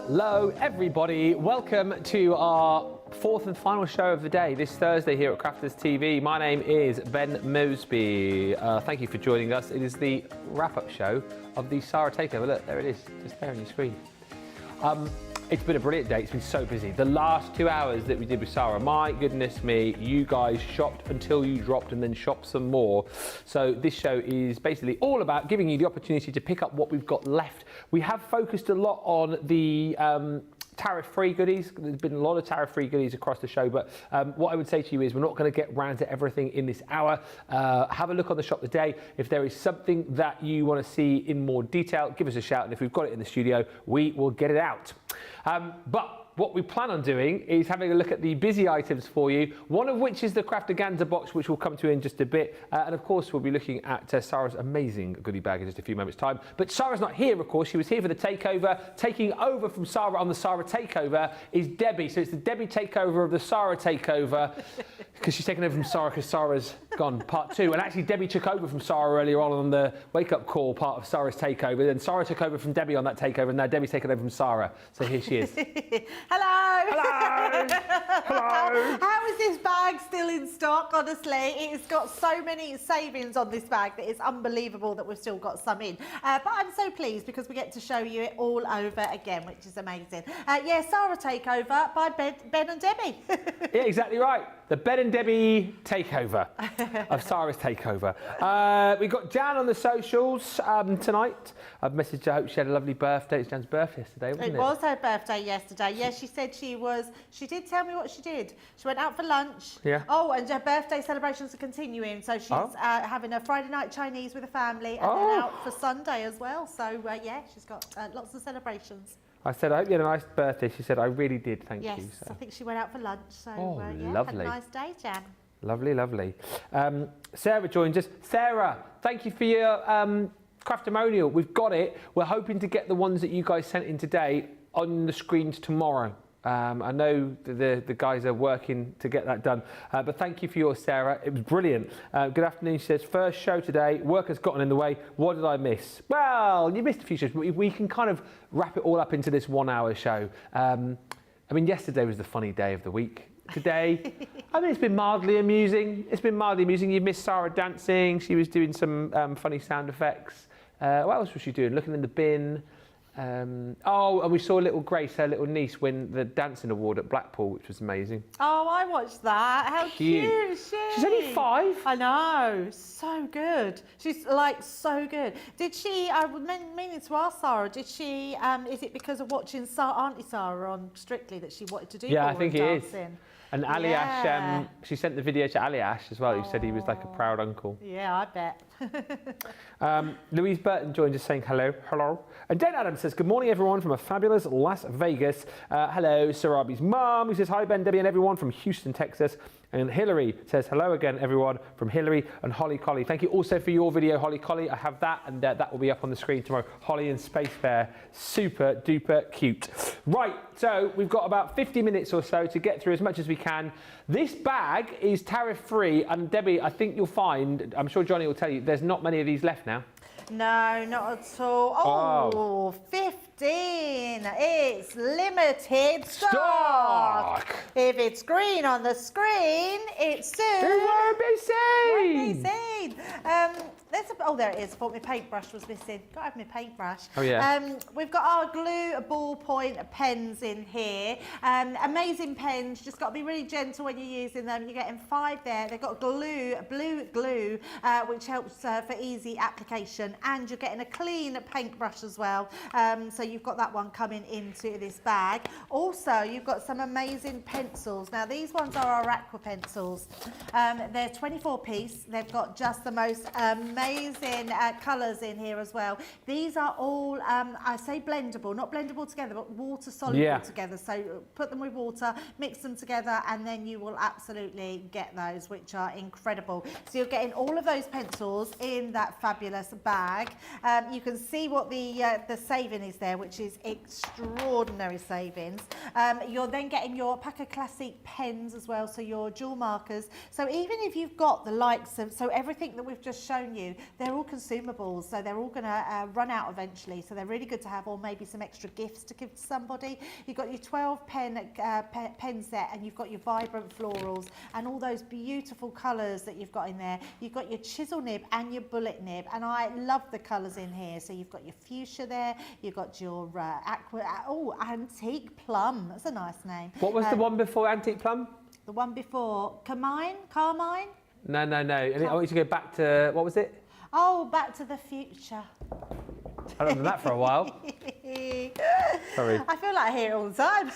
Hello everybody, welcome to our fourth and final show of the day this Thursday here at Crafters TV. My name is Ben Moseby. Thank you for joining us. It is the wrap-up show of the Sara Takeover. Look, there it is, just there on your screen. It's been a brilliant day, it's been so busy. The last 2 hours that we did with Sara, my goodness me, you guys shopped until you dropped and then shopped some more. So this show is basically all about giving you the opportunity to pick up what we've got left. We have focused a lot on the tariff-free goodies. There's been a lot of tariff-free goodies across the show, but what I would say to you is we're not going to get round to everything in this hour. Have a look on the shop today. If there is something that you want to see in more detail, give us a shout, and if we've got it in the studio, we will get it out. But what we plan on doing is having a look at the busy items for you, one of which is the Craftaganza box, which we'll come to in just a bit. And of course, we'll be looking at Sara's amazing goodie bag in just a few moments' time. But Sara's not here, of course. She was here for the takeover. Taking over from Sara on the Sara takeover is Debbie. So it's the Debbie takeover of the Sara takeover, because she's taken over from Sara because Sara's gone part two. And actually, Debbie took over from Sara earlier on the wake-up call part of Sara's takeover. Then Sara took over from Debbie on that takeover, and now Debbie's taken over from Sara. So here she is. Hello! Hello! Hello! How is this bag still in stock, honestly? It's got so many savings on this bag that it's unbelievable that we've still got some in. But I'm so pleased because we get to show you it all over again, which is amazing. Yeah, Sara Takeover by Ben and Debbie. Yeah, exactly right. The Ben and Debbie takeover of Sara's takeover. We've got Jan on the socials tonight. I've messaged her, I hope she had a lovely birthday. It's Jan's birthday yesterday, wasn't it? It was her birthday yesterday. Yeah, she said she did tell me what she did. She went out for lunch. Yeah. Oh, and her birthday celebrations are continuing. So she's having a Friday night Chinese with a family and then out for Sunday as well. So yeah, she's got lots of celebrations. I said, I hope you had a nice birthday. She said, I really did, thank you. Yes, so. I think she went out for lunch. So yeah, lovely. had a nice day, Jan. Lovely, lovely. Sarah joins us. Sarah, thank you for your craftimonial. We've got it. We're hoping to get the ones that you guys sent in today on the screens tomorrow. I know the guys are working to get that done, but thank you for yours, Sarah. It was brilliant. Good afternoon. She says, first show today, work has gotten in the way. What did I miss? Well, you missed a few shows, but we can kind of wrap it all up into this 1 hour show. I mean, yesterday was the funny day of the week. Today, I mean, it's been mildly amusing. It's been mildly amusing. You missed Sara dancing. She was doing some funny sound effects. What else was she doing? Looking in the bin. And we saw little Grace, her little niece, win the dancing award at Blackpool, which was amazing. Oh, I watched that. How cute is she? She's only 5. I know. So good. She's like so good. Did she, I was meaning to ask Sara, did she, is it because of watching Auntie Sara on Strictly that she wanted to do I think it dancing? Is. And Aliash, she sent the video to Aliash as well, who said he was like a proud uncle. Yeah, I bet. Louise Burton joined us saying hello. Hello. And Dan Adams says, good morning, everyone, from a fabulous Las Vegas. Hello, Sarabi's mum, who says, hi, Ben, Debbie, and everyone from Houston, Texas. And Hillary says, hello again, everyone, from Hillary and Holly Collie. Thank you also for your video, Holly Collie. I have that, and that will be up on the screen tomorrow. Holly and Space Bear, super duper cute. Right, so we've got about 50 minutes or so to get through as much as we can. This bag is tariff-free, and Debbie, I think you'll find, I'm sure Johnny will tell you, there's not many of these left now. No, not at all. Oh, 15. It's limited stock. If it's green on the screen, it's soon. It won't be seen. Won't be seen. There it is. I thought my paintbrush was missing. Got to have my paintbrush. Oh, yeah. We've got our glue ballpoint pens in here. Amazing pens. Just got to be really gentle when you're using them. You're getting 5 there. They've got blue glue, which helps for easy application. And you're getting a clean paintbrush as well. So you've got that one coming into this bag. Also, you've got some amazing pencils. Now, these ones are our aqua pencils. They're 24-piece. They've got just the most amazing colours in here as well. These are all, I say blendable, not blendable together, but water soluble together. So put them with water, mix them together, and then you will absolutely get those, which are incredible. So you're getting all of those pencils in that fabulous bag. You can see what the saving is there, which is extraordinary savings. You're then getting your pack of classic pens as well, so your dual markers. So even if you've got the likes of, so everything that we've just shown you, they're all consumables, so they're all going to run out eventually. So they're really good to have, or maybe some extra gifts to give to somebody. You've got your 12 pen set, and you've got your vibrant florals and all those beautiful colours that you've got in there. You've got your chisel nib and your bullet nib, and I love the colours in here. So you've got your fuchsia there, you've got your antique plum. That's a nice name. What was the one before Antique Plum? The one before Carmine? No. I want you to go back to, what was it? Oh, Back to the Future. I haven't done that for a while. Sorry. I feel like I hear it all the time.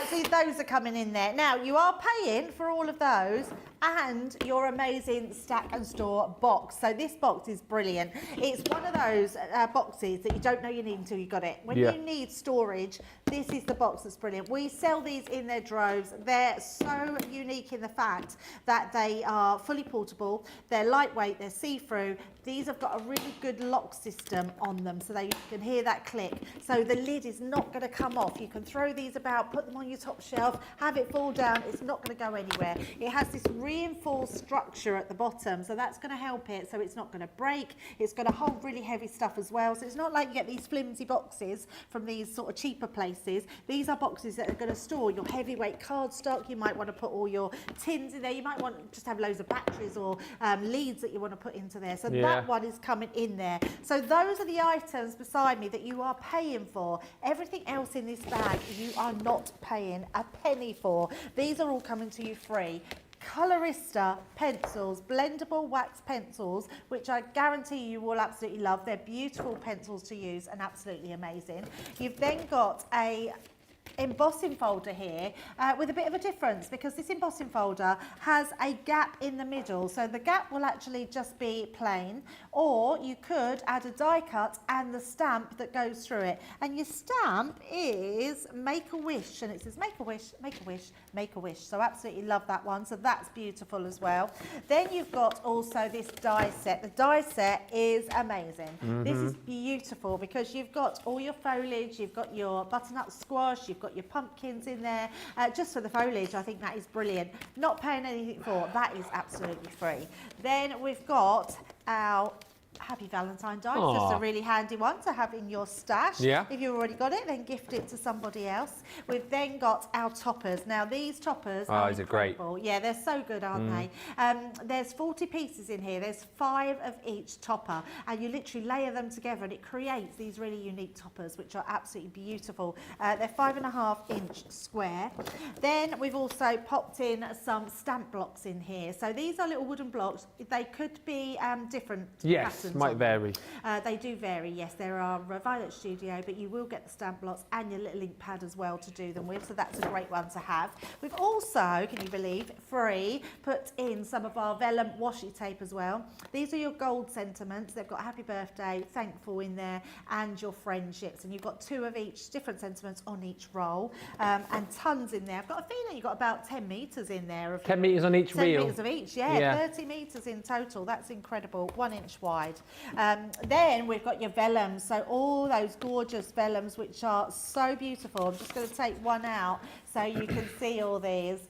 See, those are coming in there. Now, you are paying for all of those and your amazing stack and store box. So this box is brilliant. It's one of those boxes that you don't know you need until you got it. When you need storage, this is the box that's brilliant. We sell these in their droves. They're so unique in the fact that they are fully portable, they're lightweight, they're see-through. These have got a really good lock system on them, so that you can hear that click. So the lid is not going to come off. You can throw these about, put them on your top shelf, have it fall down. It's not going to go anywhere. It has this reinforced structure at the bottom, so that's going to help it, so it's not going to break. It's going to hold really heavy stuff as well. So it's not like you get these flimsy boxes from these sort of cheaper places. These are boxes that are going to store your heavyweight cardstock. You might want to put all your tins in there. You might want to just have loads of batteries or leads that you want to put into there. So that one is coming in there. So those are the items beside me that you are paying for. Everything else in this bag you are not paying a penny for. These are all coming to you free. Colorista pencils, blendable wax pencils, which I guarantee you will absolutely love. They're beautiful pencils to use and absolutely amazing. You've then got a embossing folder here with a bit of a difference, because this embossing folder has a gap in the middle, so the gap will actually just be plain, or you could add a die cut and the stamp that goes through it, and your stamp is Make a Wish, and it says make a wish, make a wish, make a wish. So absolutely love that one, so that's beautiful as well. Then you've got also this die set. The die set is amazing. This is beautiful because you've got all your foliage, you've got your butternut squash, you've got your pumpkins in there. Just for the foliage, I think that is brilliant. Not paying anything for, that is absolutely free. Then we've got our Happy Valentine die. It's just a really handy one to have in your stash. If you've already got it, then gift it to somebody else. We've then got our toppers. Now these toppers are incredible. Yeah, they're so good, aren't they? There's 40 pieces in here. There's 5 of each topper, and you literally layer them together and it creates these really unique toppers, which are absolutely beautiful. They're 5.5-inch square. Then we've also popped in some stamp blocks in here. So these are little wooden blocks. They could be different patterns. Might vary. They do vary, yes. There are Violet Studio, but you will get the stamp blocks and your little ink pad as well to do them with, so that's a great one to have. We've also, can you believe, free, put in some of our vellum washi tape as well. These are your gold sentiments. They've got happy birthday, thankful in there, and your friendships, and you've got 2 of each, different sentiments on each roll, and tons in there. I've got a feeling you've got about 10 metres in there. 10 metres on each reel? 10 metres of each, yeah. 30 metres in total. That's incredible. 1 inch wide. Then we've got your vellums, so all those gorgeous vellums which are so beautiful. I'm just going to take one out so you can see all these,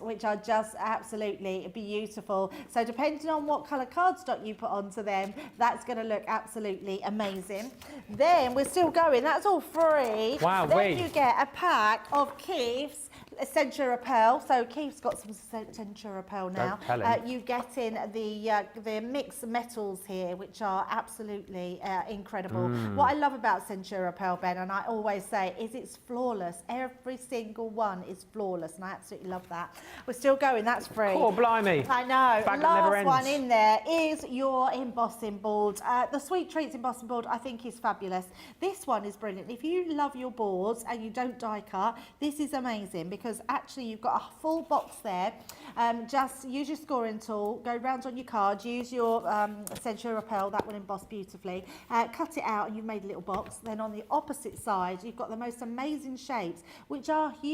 which are just absolutely beautiful. So depending on what colour cardstock you put onto them, that's going to look absolutely amazing. Then we're still going, that's all free. Wow, then you get a pack of Keith's Century Repel. So Keith's got some Century Repel now. You get in the mixed metals here, which are absolutely incredible. What I love about Century Repel, Ben, and I always say, is it's flawless. Every single one is flawless, and I absolutely love that. We're still going, that's free. Oh, blimey. I know. Bag that never ends. Last one in there is your embossing board. The Sweet Treats embossing board, I think, is fabulous. This one is brilliant. If you love your boards and you don't die cut, this is amazing, because actually you've got a full box there. Just use your scoring tool, go round on your card, use your Century Repel, that will emboss beautifully. Cut it out and you've made a little box. Then on the opposite side, you've got the most amazing shapes, which are huge.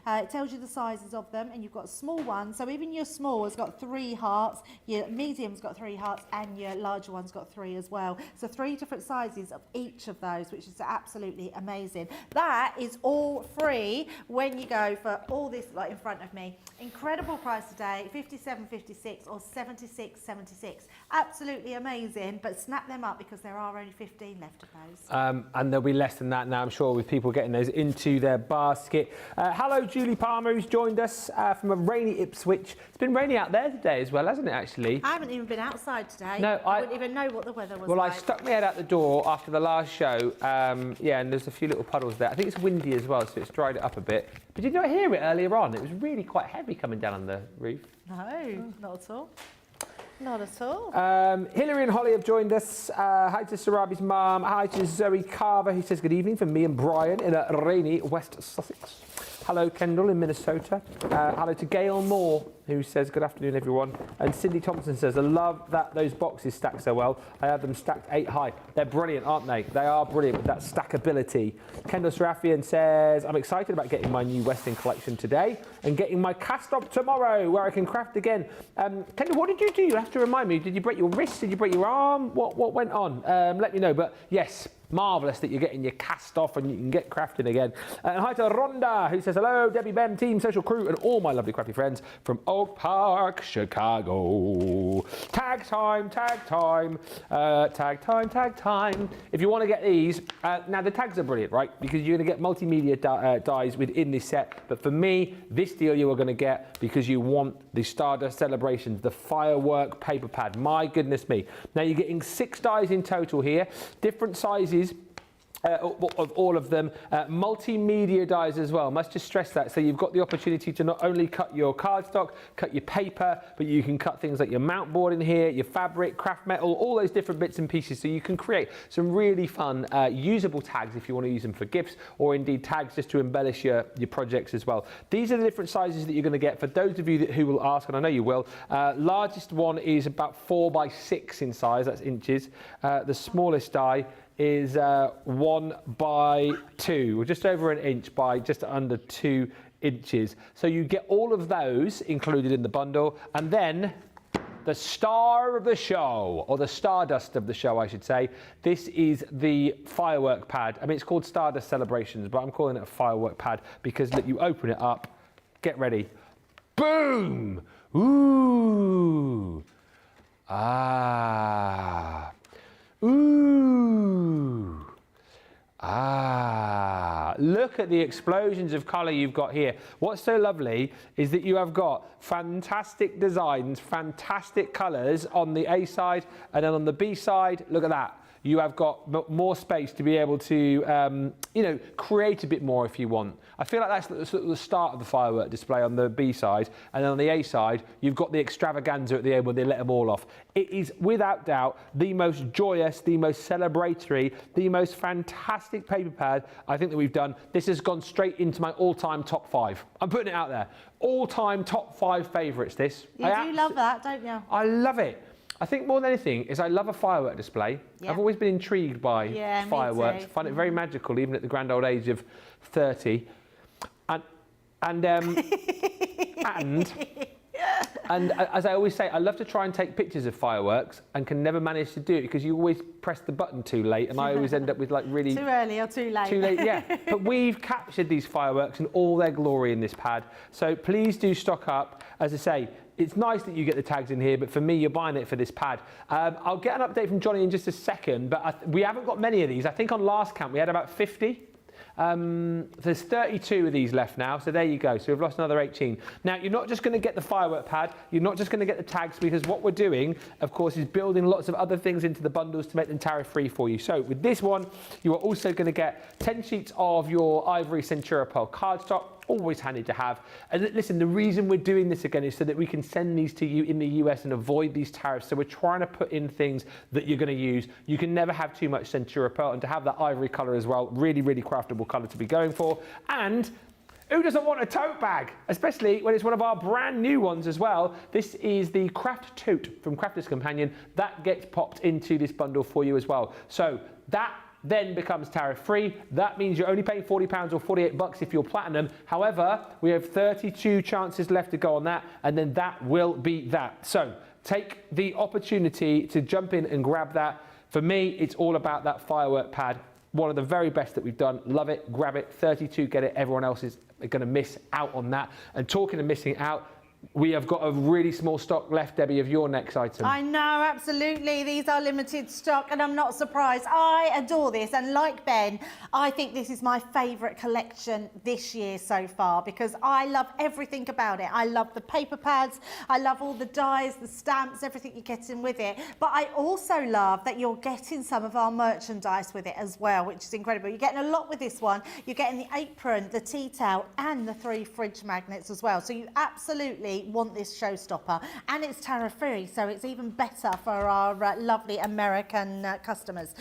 It tells you the sizes of them, and you've got small ones. So even your small has got 3 hearts, your medium's got 3 hearts, and your larger one's got 3 as well. So 3 different sizes of each of those, which is absolutely amazing. That is all free when you go go for all this like in front of me. Incredible price today, 57.56 or 76.76. Absolutely amazing, but snap them up because there are only 15 left of those. And there'll be less than that now, I'm sure, with people getting those into their basket. Hello, Julie Palmer, who's joined us from a rainy Ipswich. It's been rainy out there today as well, hasn't it, actually? I haven't even been outside today. No, I wouldn't even know what the weather was like. like. I stuck my head out the door after the last show, yeah, and there's a few little puddles there. I think it's windy as well, so it's dried it up a bit. But did you not hear it earlier on? It was really quite heavy coming down on the roof. No, not at all. Not at all. Hilary and Holly have joined us. Hi to Sarabi's mum. Hi to Zoe Carver, who says good evening from me and Brian in a rainy West Sussex. Hello, Kendall in Minnesota. Hello to Gail Moore, who says good afternoon, everyone. And Cindy Thompson says, I love that those boxes stack so well. I have them stacked 8 high. They're brilliant, aren't they? They are brilliant with that stackability. Kendall Serafian says, I'm excited about getting my new Western collection today and getting my cast off tomorrow where I can craft again. Kendall, what did you do? You have to remind me. Did you break your wrist? Did you break your arm? What went on? Let me know. But yes, marvellous that you're getting your cast off and you can get crafting again. And hi to Rhonda, who says, hello, Debbie, Ben, team, social crew, and all my lovely crafty friends from Oak Park, Chicago. Tag time, tag time, tag time, tag time. If you want to get these, now the tags are brilliant, right? Because you're going to get multimedia dies within this set. But for me, this deal you are going to get because you want the Stardust Celebrations, the firework paper pad. My goodness me. Now you're getting 6 dies in total here, different sizes. Of all of them, multimedia dies as well. Must just stress that. So you've got the opportunity to not only cut your cardstock, cut your paper, but you can cut things like your mount board in here, your fabric, craft metal, all those different bits and pieces. So you can create some really fun, usable tags if you want to use them for gifts, or indeed tags just to embellish your projects as well. These are the different sizes that you're going to get. For those of you who will ask, and I know you will, largest one is about 4 by 6 in size. That's inches. The smallest die is 1 by 2, or just over an inch by just under 2 inches. So you get all of those included in the bundle, and then the star of the show, or the stardust of the show, I should say. This is the firework pad. I mean, it's called Stardust Celebrations, but I'm calling it a firework pad because look, you open it up, get ready, boom, ooh, ah. Ooh, look at the explosions of colour you've got here. What's so lovely is that you have got fantastic designs, fantastic colours on the A side, and then on the B side, look at that. You have got more space to be able to, create a bit more if you want. I feel like that's sort of the start of the firework display on the B side, and then on the A side, you've got the extravaganza at the end where they let them all off. It is, without doubt, the most joyous, the most celebratory, the most fantastic paper pad I think that we've done. This has gone straight into my all-time top 5. I'm putting it out there. All-time top 5 favourites, this. You do love that, don't you? I love it. I think more than anything is I love a firework display. Yeah. I've always been intrigued by fireworks. Find it very magical, even at the grand old age of 30. And as I always say, I love to try and take pictures of fireworks and can never manage to do it because you always press the button too late, and I always end up with like really... Too early or too late. Too late, yeah. But we've captured these fireworks in all their glory in this pad. So please do stock up. As I say, it's nice that you get the tags in here, but for me, you're buying it for this pad. I'll get an update from Johnny in just a second, but we haven't got many of these. I think on last count, we had about 50. There's 32 of these left now, so there you go. So we've lost another 18. Now, you're not just going to get the firework pad, you're not just going to get the tags, because what we're doing, of course, is building lots of other things into the bundles to make them tariff-free for you. So with this one, you are also going to get 10 sheets of your Ivory Centura Pearl cardstock. Always handy to have. And listen, the reason we're doing this again is so that we can send these to you in the US and avoid these tariffs. So we're trying to put in things that you're going to use. You can never have too much Centura Pearl, and to have that ivory colour as well, really, really craftable colour to be going for. And who doesn't want a tote bag? Especially when it's one of our brand new ones as well. This is the Craft Tote from Crafter's Companion. That gets popped into this bundle for you as well. So that then becomes tariff-free. That means you're only paying £40 or $48 if you're platinum. However, we have 32 chances left to go on that, and then that will be that. So take the opportunity to jump in and grab that. For me, it's all about that firework pad. one of the very best that we've done. Love it, grab it, 32, get it. Everyone else is going to miss out on that. And talking of missing out, we have got a really small stock left, Debbie, of your next item. I know, absolutely. These are limited stock, and I'm not surprised. I adore this, and like Ben, I think this is my favourite collection this year so far because I love everything about it. I love the paper pads, I love all the dies, the stamps, everything you get in with it. But I also love that you're getting some of our merchandise with it as well, which is incredible. You're getting a lot with this one. You're getting the apron, the tea towel, and the 3 fridge magnets as well. So you absolutely want this showstopper, and it's tariff free, so it's even better for our lovely American customers.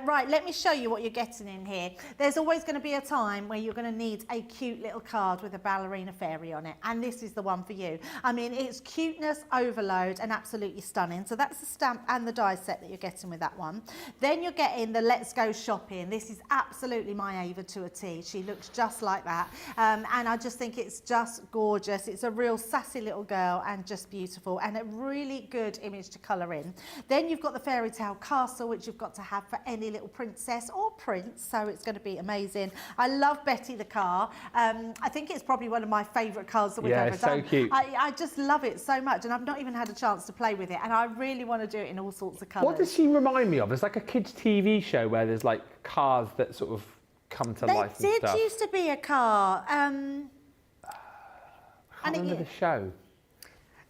Right, let me show you what you're getting in here. There's always going to be a time where you're going to need a cute little card with a ballerina fairy on it, and this is the one for you. I mean, it's cuteness overload and absolutely stunning. So that's the stamp and the die set that you're getting with that one. Then you're getting the Let's Go Shopping. This is absolutely my Ava to a T. She looks just like that, and I just think it's just gorgeous. It's a real sassy little girl and just beautiful, and a really good image to colour in. Then you've got the fairy tale castle, which you've got to have for any little princess or prince, so it's going to be amazing. I love Betty the car. I think it's probably one of my favourite cars that we've ever done. Yeah, so cute. I just love it so much, and I've not even had a chance to play with it, and I really want to do it in all sorts of colours. What does she remind me of? It's like a kids' TV show where there's like cars that sort of come to life and stuff. There did used to be a car. I can't remember the show.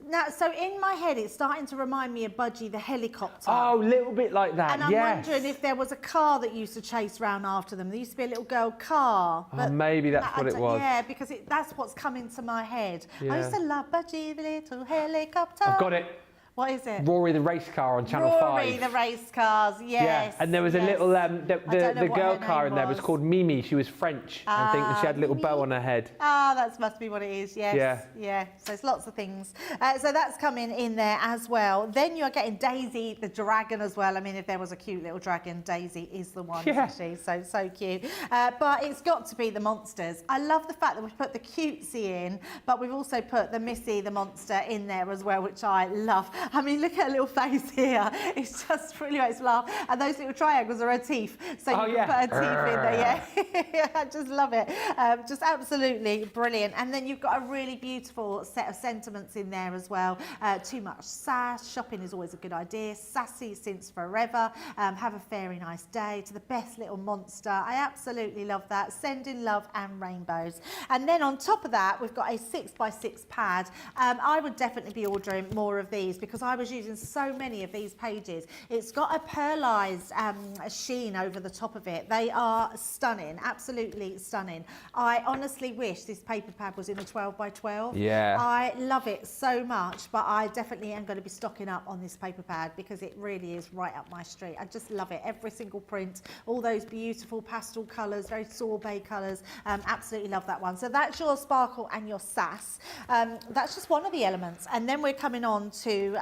Now, so in my head, it's starting to remind me of Budgie the helicopter. Oh, a little bit like that, and I'm wondering if there was a car that used to chase around after them. There used to be a little girl car. Oh, maybe that's what it was. Yeah, because that's what's come into my head. Yeah. I used to love Budgie the little helicopter. I've got it. What is it? Rory the race car on Channel 5. Rory the race cars, yes. Yeah, and there was a little, the girl car in there was called Mimi. She was French. I think that she had a little bow on her head. Ah, that must be what it is, yes. Yeah. Yeah, so it's lots of things. So that's coming in there as well. Then you're getting Daisy the dragon as well. I mean, if there was a cute little dragon, Daisy is the one, isn't she? So cute. But it's got to be the monsters. I love the fact that we've put the cutesy in, but we've also put the Missy the monster in there as well, which I love. I mean, look at her little face here. It's just really makes me laugh. And those little triangles are her teeth. So you can put her teeth in there. Yeah, I just love it. Just absolutely brilliant. And then you've got a really beautiful set of sentiments in there as well. Too much sass. Shopping is always a good idea. Sassy since forever. Have a very nice day. To the best little monster. I absolutely love that. Sending love and rainbows. And then on top of that, we've got a 6x6 pad. I would definitely be ordering more of these because I was using so many of these pages. It's got a pearlized sheen over the top of it. They are stunning, absolutely stunning. I honestly wish this paper pad was in a 12x12. Yeah. I love it so much, but I definitely am going to be stocking up on this paper pad because it really is right up my street. I just love it. Every single print, all those beautiful pastel colours, very sorbet colours. Absolutely love that one. So that's your sparkle and your sass. That's just one of the elements. And then we're coming on to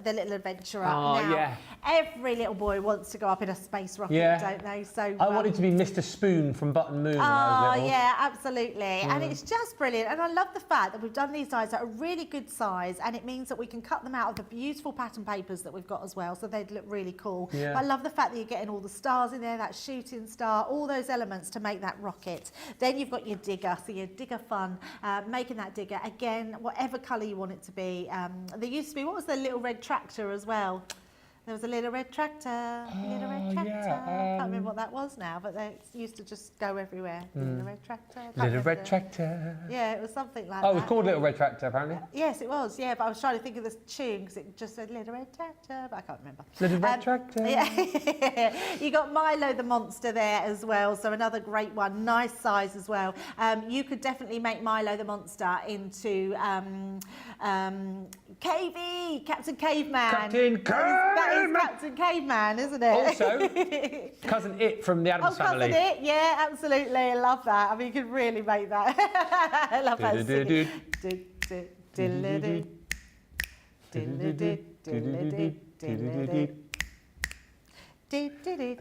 the little adventurer. Now, yeah. Every little boy wants to go up in a space rocket, don't they? So I wanted to be Mr. Spoon from Button Moon when I was little. Yeah, absolutely. And it's just brilliant. And I love the fact that we've done these dies at a really good size, and it means that we can cut them out of the beautiful pattern papers that we've got as well, so they'd look really cool. Yeah. But I love the fact that you're getting all the stars in there, that shooting star, all those elements to make that rocket. Then you've got your digger, so your digger fun, making that digger, again, whatever colour you want it to be. There used to be, what was the little red tractor as well? There was a little red tractor, little red tractor. Yeah, I can't remember what that was now, but they used to just go everywhere. Little red tractor. Little Red Tractor. Yeah, it was something like Oh, that. it was called Little Red Tractor, apparently. Yes, it was, yeah, but I was trying to think of the tune because it just said Little Red Tractor, but I can't remember. Little Red Tractor. Yeah. You got Milo the monster there as well, so another great one, nice size as well. You could definitely make Milo the monster into KV, Captain Caveman. Captain That is Captain Caveman, isn't it? Also, Cousin It from the Addams Family. Cousin It, yeah, absolutely. I love that. I mean, you could really make that. I love that singing. The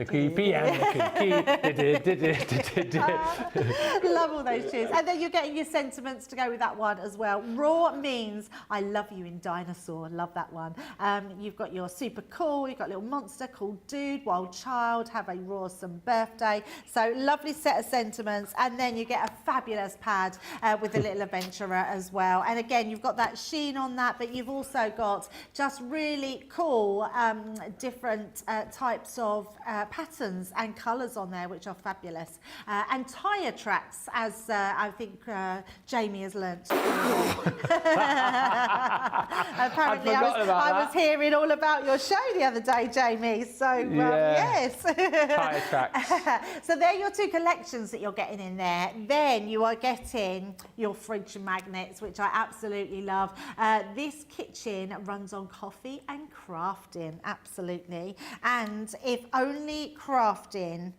creepy and the kooky. Love all those tunes. And then you're getting your sentiments to go with that one as well. Raw means I love you in dinosaur. Love that one. You've got your super cool. You've got a little monster called Dude, Wild Child, have a rawsome birthday. So lovely set of sentiments. And then you get a fabulous pad with a little adventurer as well. And again, you've got that sheen on that, but you've also got just really cool different types of patterns and colours on there, which are fabulous. And tyre tracks, as I think Jamie has learnt. Apparently, I was hearing all about your show the other day, Jamie. So, yes. Tyre tracks. So, they're your two collections that you're getting in there. Then you are getting your fridge magnets, which I absolutely love. This kitchen runs on coffee and crafting, absolutely. And if only crafting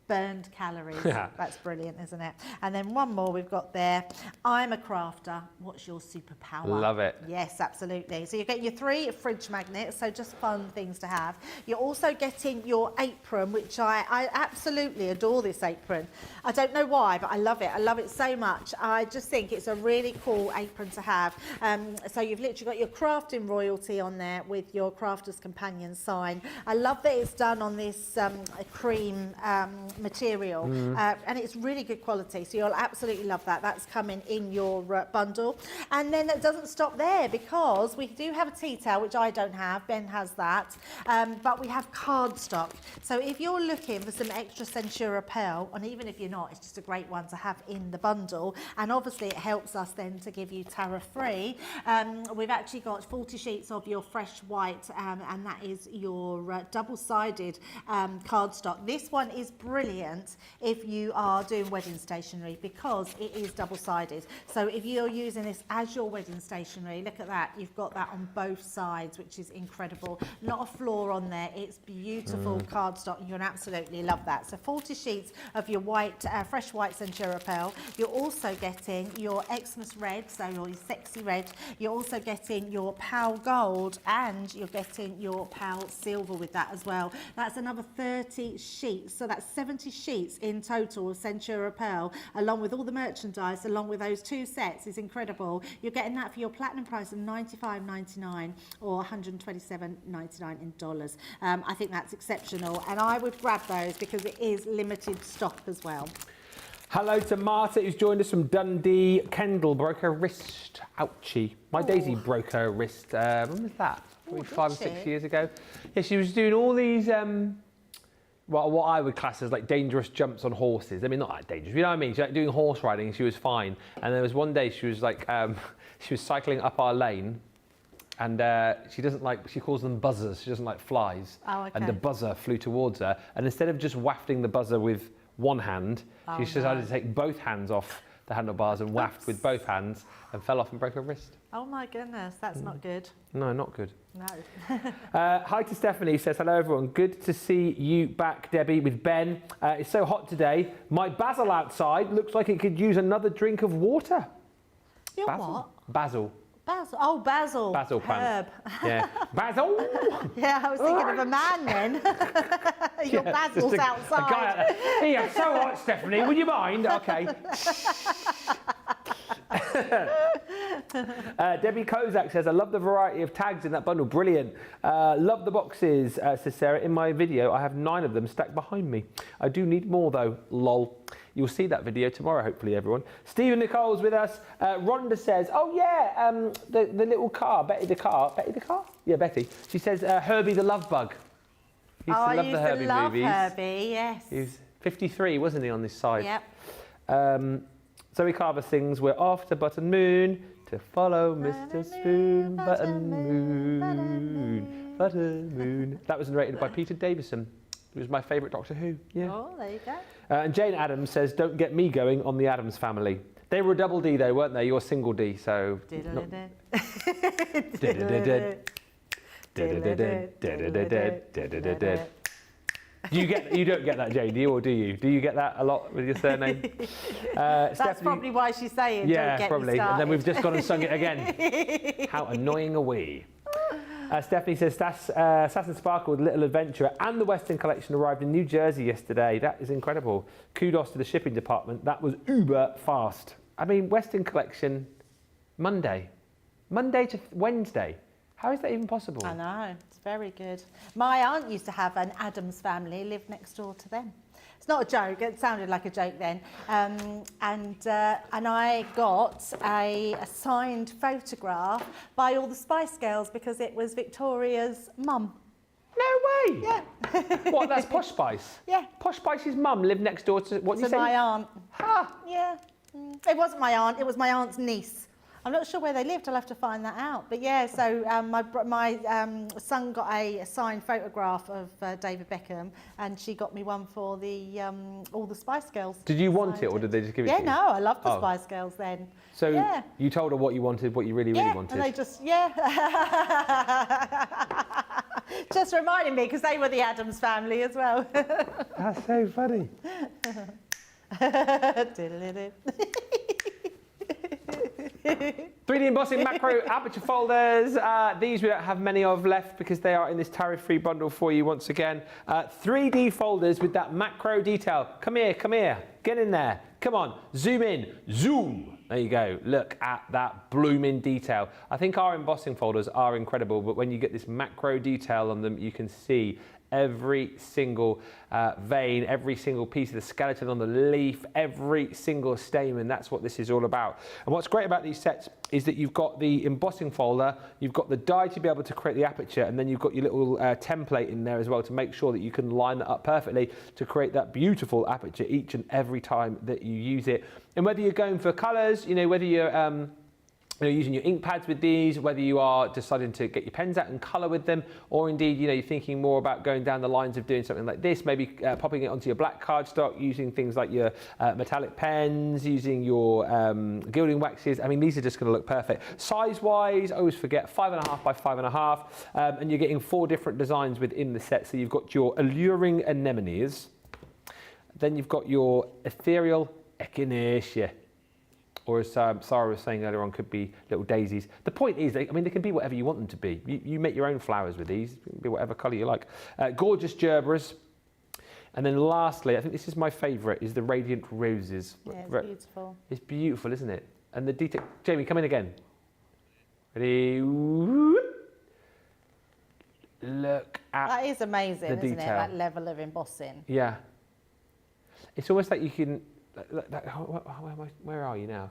burned calories. That's brilliant, isn't it? And then one more we've got there. I'm a crafter. What's your superpower? Love it. Yes, absolutely. So you get your 3 fridge magnets, so just fun things to have. You're also getting your apron, which I absolutely adore this apron. I don't know why, but I love it. I love it so much. I just think it's a really cool apron to have. So you've literally got your crafting royalty on there with your crafter's companion sign. I love that it's done on this cream material, and it's really good quality, so you'll absolutely love that. That's coming in your bundle. And then it doesn't stop there, because we do have a tea towel, which I don't have. Ben has that, but we have cardstock. So if you're looking for some extra Censura Pearl, and even if you're not, it's just a great one to have in the bundle, and obviously it helps us then to give you tariff-free. We've actually got 40 sheets of your fresh white, and that is your double-sided cardstock. This one is brilliant if you are doing wedding stationery, because it is double-sided. So if you're using this as your wedding stationery, look at that, you've got that on both sides, which is incredible. Not a flaw on there. It's beautiful cardstock, and you'll absolutely love that. So 40 sheets of your white, fresh white Censura Pearl. You're also getting your Xmas red, so your sexy red. You're also getting your Pal Gold, and you're getting your Pal Silver with that as well. That's another 30 sheets, so that's 70 sheets in total of Censura Pearl, along with all the merchandise, along with those 2 sets. Is incredible. You're getting that for your platinum price of $95.99 or $127.99 in dollars. I think that's exceptional, and I would grab those because it is limited stock as well. Hello to Marta, who's joined us from Dundee. Kendall broke her wrist. Ouchie. My Daisy broke her wrist. When was that? Probably 5 or 6 years ago. Yeah, she was doing all these what I would class as like dangerous jumps on horses. I mean, not that dangerous, you know what I mean? She was like doing horse riding, she was fine. And there was one day she was like, she was cycling up our lane, and she doesn't like, she calls them buzzers, she doesn't like flies. Oh, okay. And the buzzer flew towards her, and instead of just wafting the buzzer with one hand, she decided to take both hands off the handlebars and waft with both hands, and fell off and broke her wrist. Oh my goodness, that's not good. No, not good. No. Hi to Stephanie, says, hello everyone, good to see you back, Debbie, with Ben. It's so hot today. My basil outside looks like it could use another drink of water. Your Basil? what? Basil. Basil. Oh, basil. Basil plant. Herb. Yeah. Basil! Yeah, I was thinking of a man then. Your basil's outside. A guy out there. Hey, I'm so hot, Stephanie, would you mind? Okay. Debbie Kozak says, I love the variety of tags in that bundle. Brilliant. Love the boxes, says Sarah. In my video, I have 9 of them stacked behind me. I do need more though. Lol. You'll see that video tomorrow, hopefully, everyone. Stephen Nicole's with us. Rhonda says, oh yeah, the little car, Betty the car. Betty the car? Yeah, Betty. She says, Herbie the Love Bug. He used to love the Herbie movies. Herbie, yes. He was 53, wasn't he, on this side? Yep. Zoe Carver sings, we're off to Button Moon to follow Mr. Spoon, Button Moon, Button Moon. That was narrated by Peter Davison, who was my favourite Doctor Who. Yeah. Oh, there you go. And Jane Adams says, don't get me going on the Addams Family. They were a double D though, weren't they? You're single D, so... You don't get that, Jane, do you, or do you? Do you get that a lot with your surname? That's probably why she's saying, yeah, don't get probably. me started. And then we've just gone and sung it again. How annoying are we? Stephanie says, Sass and Sparkle with Little Adventure and the Western Collection arrived in New Jersey yesterday. That is incredible. Kudos to the shipping department. That was uber fast. I mean, Western Collection, Monday to Wednesday. How is that even possible? I know, it's very good. My aunt used to have an Addams family, lived next door to them. It's not a joke, it sounded like a joke then. And I got a signed photograph by all the Spice Girls because it was Victoria's mum. No way! Yeah. What, that's Posh Spice? Yeah. Posh Spice's mum lived next door to, what did you say? My aunt. Ha! Yeah. It wasn't my aunt, it was my aunt's niece. I'm not sure where they lived, I'll have to find that out. But yeah, so my son got a signed photograph of David Beckham and she got me one for the all the Spice Girls. Did you want it or did they just give it to you? Yeah, no, I loved the Spice Girls then. So yeah. You told her what you wanted, what you really wanted? And they just, just reminded me because they were the Addams family as well. That's so funny. 3D embossing macro aperture folders. These we don't have many of left because they are in this tariff-free bundle for you once again. 3D folders with that macro detail. Come here, get in there. Come on, zoom in, zoom. There you go, look at that blooming detail. I think our embossing folders are incredible, but when you get this macro detail on them, you can see every single vein, every single piece of the skeleton on the leaf, every single stamen. That's what this is all about. And what's great about these sets is that you've got the embossing folder, you've got the die to be able to create the aperture, and then you've got your little template in there as well to make sure that you can line that up perfectly to create that beautiful aperture each and every time that you use it. And whether you're going for colours, you know, whether you're using your ink pads with these, whether you are deciding to get your pens out and colour with them, or indeed, you know, you're thinking more about going down the lines of doing something like this, maybe popping it onto your black cardstock, using things like your metallic pens, using your gilding waxes. I mean, these are just going to look perfect. Size-wise, I always forget, 5.5 by 5.5, and you're getting 4 different designs within the set. So you've got your alluring anemones, then you've got your ethereal echinacea, or as Sara was saying earlier on, could be little daisies. The point is, they can be whatever you want them to be. You make your own flowers with these, be whatever colour you like. Gorgeous gerberas. And then lastly, I think this is my favourite, is the radiant roses. Yeah, it's beautiful. It's beautiful, isn't it? And the detail, Jamie, come in again. Ready? Look at that is amazing, isn't detail. it? That level of embossing. Yeah. It's almost like you can, where are you now?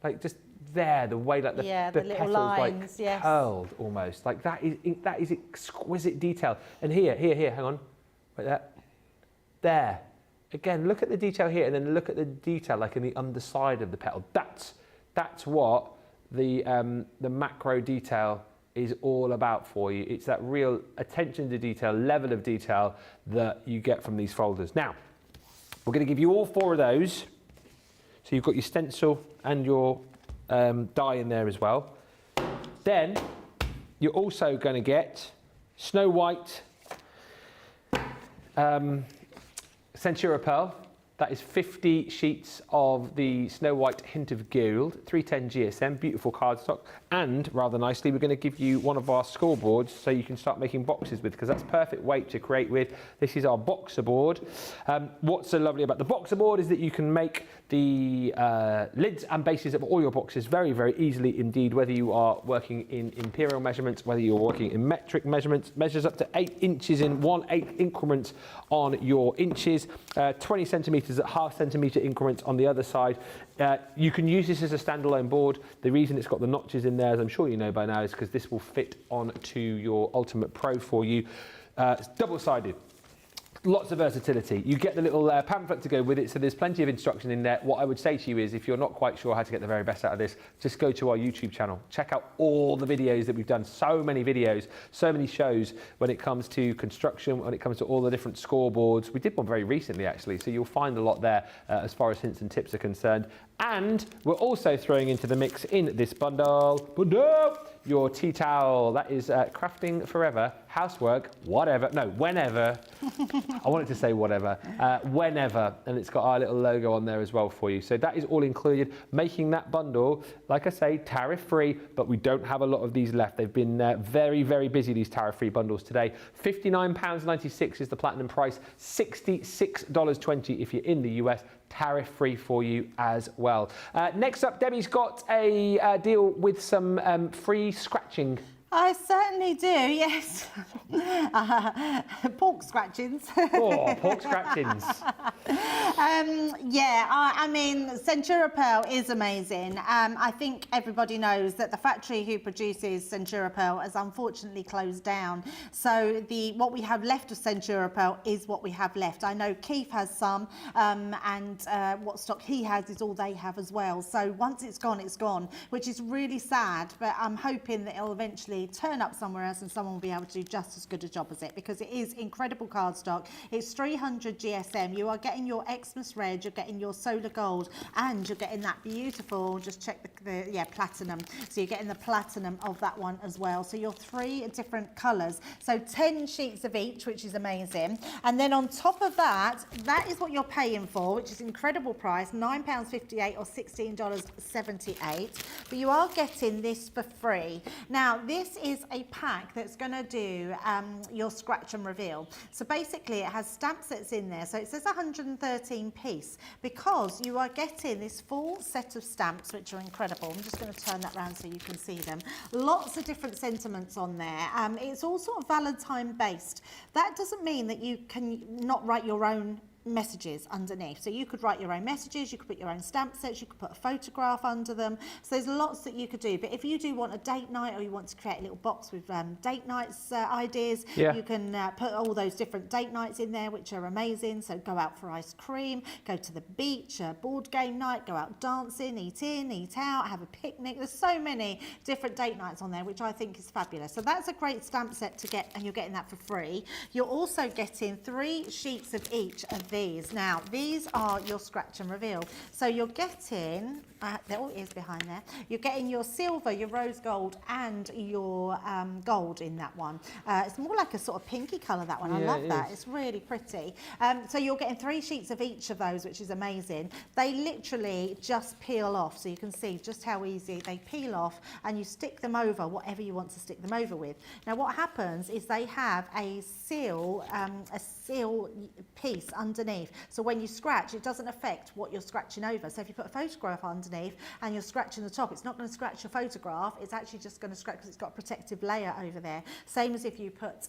Like just there, the way like the little petals lines, like curled almost. Like that is exquisite detail. And here, hang on, like that. There. Again, look at the detail here, and then look at the detail like in the underside of the petal. That's what the macro detail is all about for you. It's that real attention to detail, level of detail that you get from these folders. Now, we're going to give you all 4 of those. So you've got your stencil and your die in there as well. Then you're also going to get Snow White Centura Pearl. That is 50 sheets of the Snow White Hint of Gold, 310 GSM, beautiful cardstock. And rather nicely, we're going to give you one of our scoreboards so you can start making boxes with, because that's perfect weight to create with. This is our boxer board. What's so lovely about the boxer board is that you can make the lids and bases of all your boxes very, very easily indeed, whether you are working in imperial measurements, whether you're working in metric measurements, measures up to 8 inches in 1/8 increments on your inches, 20 centimetres at half centimetre increments on the other side. You can use this as a standalone board. The reason it's got the notches in there, as I'm sure you know by now, is because this will fit onto your Ultimate Pro for you. It's double-sided. Lots of versatility. You get the little pamphlet to go with it, so there's plenty of instruction in there. What I would say to you is, if you're not quite sure how to get the very best out of this, just go to our YouTube channel. Check out all the videos that we've done. So many videos, so many shows when it comes to construction, when it comes to all the different scoreboards. We did one very recently, actually, so you'll find a lot there as far as hints and tips are concerned. And we're also throwing into the mix in this bundle, your tea towel. That is crafting forever, housework, whatever. No, whenever. I wanted to say whatever. Whenever. And it's got our little logo on there as well for you. So that is all included, making that bundle, like I say, tariff-free, but we don't have a lot of these left. They've been very, very busy, these tariff-free bundles today. £59.96 is the platinum price, $66.20 if you're in the US. Tariff-free for you as well. Next up, Debbie's got a deal with some free scratching. I certainly do, yes. Pork scratchings. Oh, pork scratchings. Yeah, I mean, Centura Pearl is amazing. I think everybody knows that the factory who produces Centura Pearl has unfortunately closed down. So what we have left of Centura Pearl is what we have left. I know Keith has some, and what stock he has is all they have as well. So once it's gone, which is really sad, but I'm hoping that it'll eventually turn up somewhere else and someone will be able to do just as good a job as it, because it is incredible cardstock. It's 300 GSM. You are getting your Xmas red, you're getting your solar gold, and you're getting that beautiful, just check the platinum. So you're getting the platinum of that one as well. So you're 3 different colours. So 10 sheets of each, which is amazing. And then on top of that, that is what you're paying for, which is an incredible price, £9.58 or $16.78. But you are getting this for free. Now, this is a pack that's going to do your scratch and reveal. So basically it has stamp sets in there. So it says 113 piece, because you are getting this full set of stamps, which are incredible. I'm just going to turn that around so you can see them. Lots of different sentiments on there. It's all sort of Valentine based. That doesn't mean that you can not write your own messages underneath. So you could write your own messages, you could put your own stamp sets, you could put a photograph under them. So there's lots that you could do. But if you do want a date night, or you want to create a little box with date nights ideas, you can put all those different date nights in there, which are amazing. So go out for ice cream, go to the beach, board game night, go out dancing, eat in, eat out, have a picnic. There's so many different date nights on there, which I think is fabulous. So that's a great stamp set to get, and you're getting that for free. You're also getting 3 sheets of each of these. Now, these are your scratch and reveal. So you're getting, there all is behind there, you're getting your silver, your rose gold, and your gold in that one. It's more like a sort of pinky colour, that one. I love that. It's really pretty. So you're getting 3 sheets of each of those, which is amazing. They literally just peel off, so you can see just how easy they peel off, and you stick them over whatever you want to stick them over with. Now, what happens is they have a seal piece underneath, so when you scratch, it doesn't affect what you're scratching over. So if you put a photograph underneath and you're scratching the top, it's not going to scratch your photograph, it's actually just going to scratch because it's got a protective layer over there. Same as if you put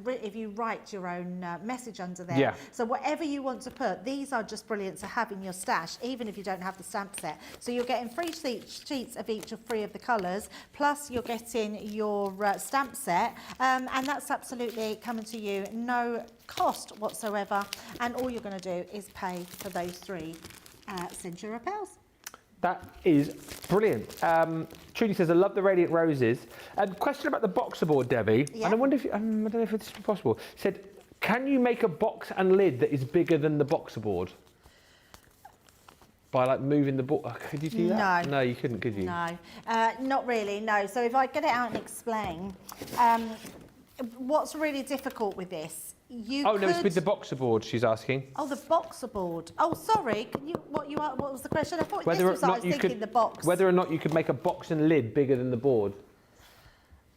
if you write your own message under there. So whatever you want to put, these are just brilliant to have in your stash, even if you don't have the stamp set. So you're getting 3 sheets of each of 3 of the colours, plus you're getting your stamp set, and that's absolutely coming to you no cost whatsoever, and all you're going to do is pay for those 3 Centura Pearls. That is brilliant. Trudy says, I love the Radiant Roses. Question about the boxer board, Debbie. And I wonder if, I don't know if it's possible. Said, can you make a box and lid that is bigger than the boxer board? By like moving the board? Could you do that? No. No, you couldn't, could you? No, not really, no. So if I get it out and explain, what's really difficult with this, no, it's with the boxer board, she's asking. Oh, the boxer board. Oh, sorry. What was the question? I thought this was, I was thinking the box. Whether or not you could make a box and lid bigger than the board.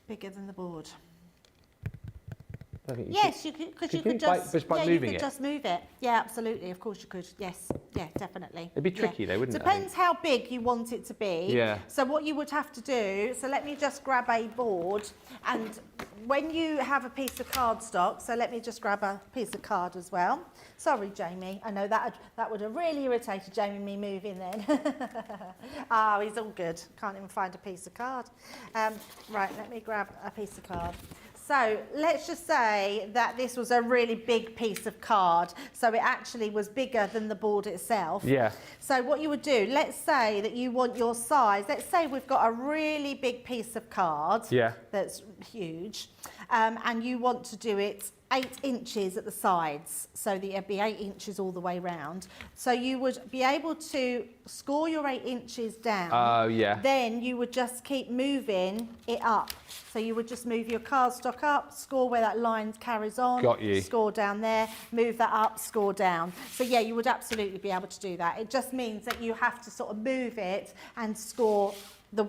Bigger than the board. Yes, you could, because you could just moving it. Just move it. Yeah, absolutely. Of course you could. Yes, yeah, definitely. It'd be tricky though, wouldn't it? Depends how big you want it to be. Yeah. So what you would have to do, so let me just grab a board, and when you have a piece of cardstock, so let me just grab a piece of card as well. Sorry, Jamie. I know that would have really irritated Jamie, me moving then. Oh, he's all good. Can't even find a piece of card. Right, let me grab a piece of card. So let's just say that this was a really big piece of card. So it actually was bigger than the board itself. Yeah. So what you would do, let's say that you want your size. Let's say we've got a really big piece of card. Yeah. That's huge. And you want to do it 8 inches at the sides, so that it'd be 8 inches all the way round. So you would be able to score your 8 inches down. Oh, yeah. Then you would just keep moving it up. So you would just move your cardstock up, score where that line carries on. Got you. Score down there, move that up, score down. So yeah, you would absolutely be able to do that. It just means that you have to sort of move it and score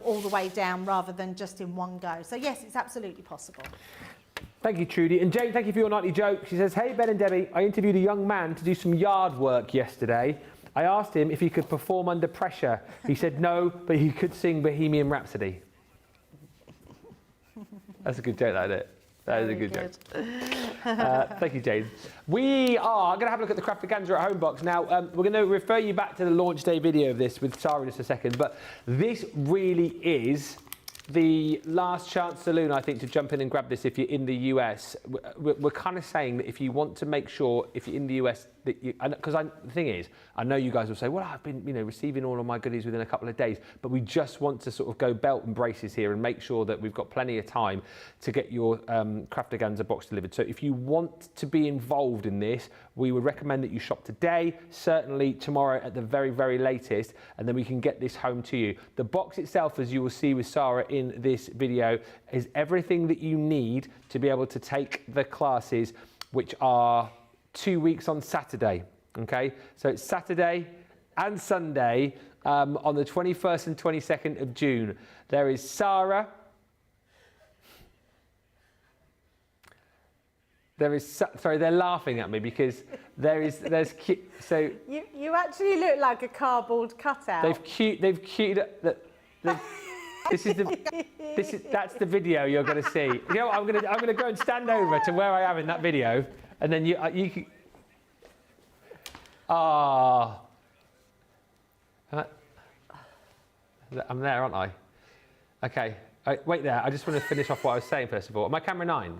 all the way down rather than just in one go. So yes, it's absolutely possible. Thank you, Trudy. And Jane, thank you for your nightly joke. She says, hey, Ben and Debbie, I interviewed a young man to do some yard work yesterday. I asked him if he could perform under pressure. He said no, but he could sing Bohemian Rhapsody. That's a good joke, that, isn't it? That is a good joke. Thank you, Jane. We are going to have a look at the Craftaganza at Home box. Now, we're going to refer you back to the launch day video of this with Sara in just a second, but this really is the last chance saloon, I think, to jump in and grab this if you're in the US. We're kind of saying that if you want to make sure, if you're in the US, that you, because the thing is, I know you guys will say, well, I've been, receiving all of my goodies within a couple of days, but we just want to sort of go belt and braces here and make sure that we've got plenty of time to get your Craftaganza box delivered. So if you want to be involved in this, we would recommend that you shop today, certainly tomorrow at the very, very latest, and then we can get this home to you. The box itself, as you will see with Sara in this video, is everything that you need to be able to take the classes, which are 2 weeks on Saturday. Okay, so it's Saturday and Sunday on the 21st and 22nd of June. There is Sara. There is, sorry, they're laughing at me because there's so you actually look like a cardboard cutout. They've queued that's the video you're going to see. You know what, I'm going to go and stand over to where I am in that video, and then you can. Ah, I'm there, aren't I? Okay, wait there. I just want to finish off what I was saying first of all. Am I camera 9?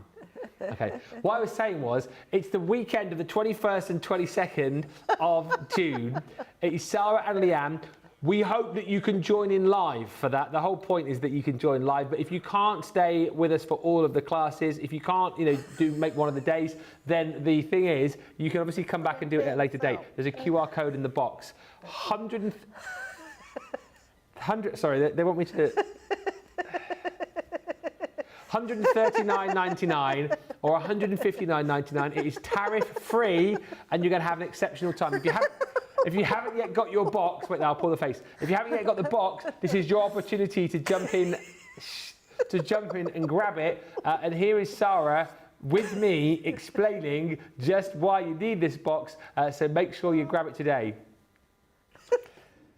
Okay. What I was saying was, it's the weekend of the 21st and 22nd of June. It's Sara and Leanne. We hope that you can join in live for that. The whole point is that you can join live, but if you can't stay with us for all of the classes, if you can't, make one of the days, then the thing is, you can obviously come back and do it at a later date. There's a QR code in the box. Sorry, they want me to... $139.99 or $159.99. It is tariff free, and you're going to have an exceptional time. If you haven't yet got your box, wait, now I'll pull the face. If you haven't yet got the box, this is your opportunity to jump in and grab it. And here is Sara with me explaining just why you need this box. So make sure you grab it today.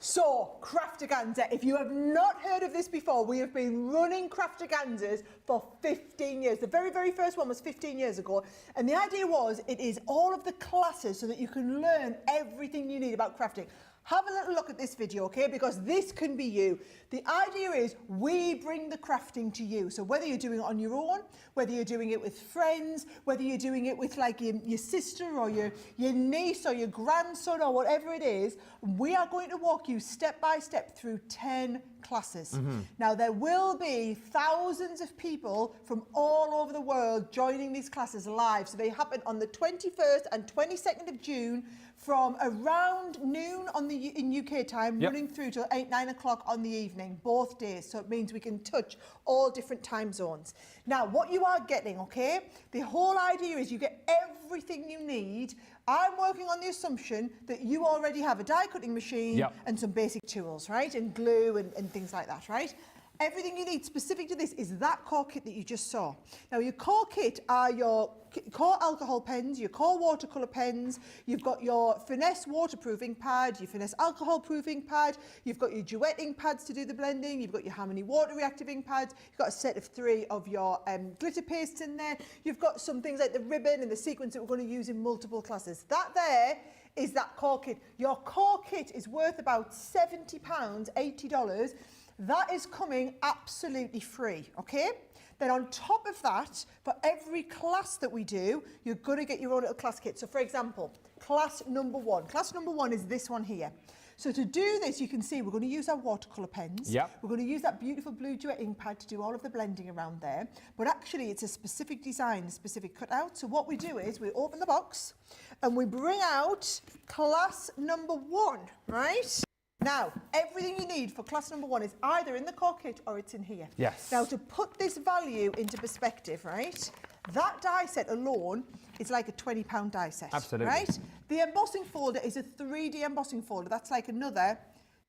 So, Craftaganza, if you have not heard of this before, we have been running Craftaganzas for 15 years. The very, very first one was 15 years ago. And the idea was, it is all of the classes so that you can learn everything you need about crafting. Have a little look at this video, okay? Because this can be you. The idea is we bring the crafting to you. So whether you're doing it on your own, whether you're doing it with friends, whether you're doing it with like your sister or your niece or your grandson or whatever it is, we are going to walk you step by step through 10 classes. Now there will be thousands of people from all over the world joining these classes live. So they happen on the 21st and 22nd of June from around noon in UK time, running through till 8-9 o'clock on the evening, both days. So it means we can touch all different time zones. Now, what you are getting, okay? The whole idea is you get everything you need. I'm working on the assumption that you already have a die cutting machine and some basic tools, right? And glue and things like that, right? Everything you need specific to this is that core kit that you just saw. Now, your core kit are your core alcohol pens, your core watercolour pens, you've got your finesse waterproofing pad, your finesse alcohol proofing pad, you've got your duetting pads to do the blending, you've got your Harmony water reactiving pads, you've got a set of 3 of your glitter pastes in there, you've got some things like the ribbon and the sequins that we're going to use in multiple classes. That there is that core kit. Your core kit is worth about £70, $80. That is coming absolutely free, okay? Then on top of that, for every class that we do, you're going to get your own little class kit. So for example, class number 1. Class number 1 is this one here. So to do this, you can see we're going to use our watercolour pens. Yep. We're going to use that beautiful blue duet ink pad to do all of the blending around there. But actually, it's a specific design, a specific cutout. So what we do is we open the box and we bring out class number 1, right? Now, everything you need for class number 1 is either in the core kit or it's in here. Yes. Now, to put this value into perspective, right, that die set alone is like a £20 die set. Absolutely. Right? The embossing folder is a 3D embossing folder. That's like another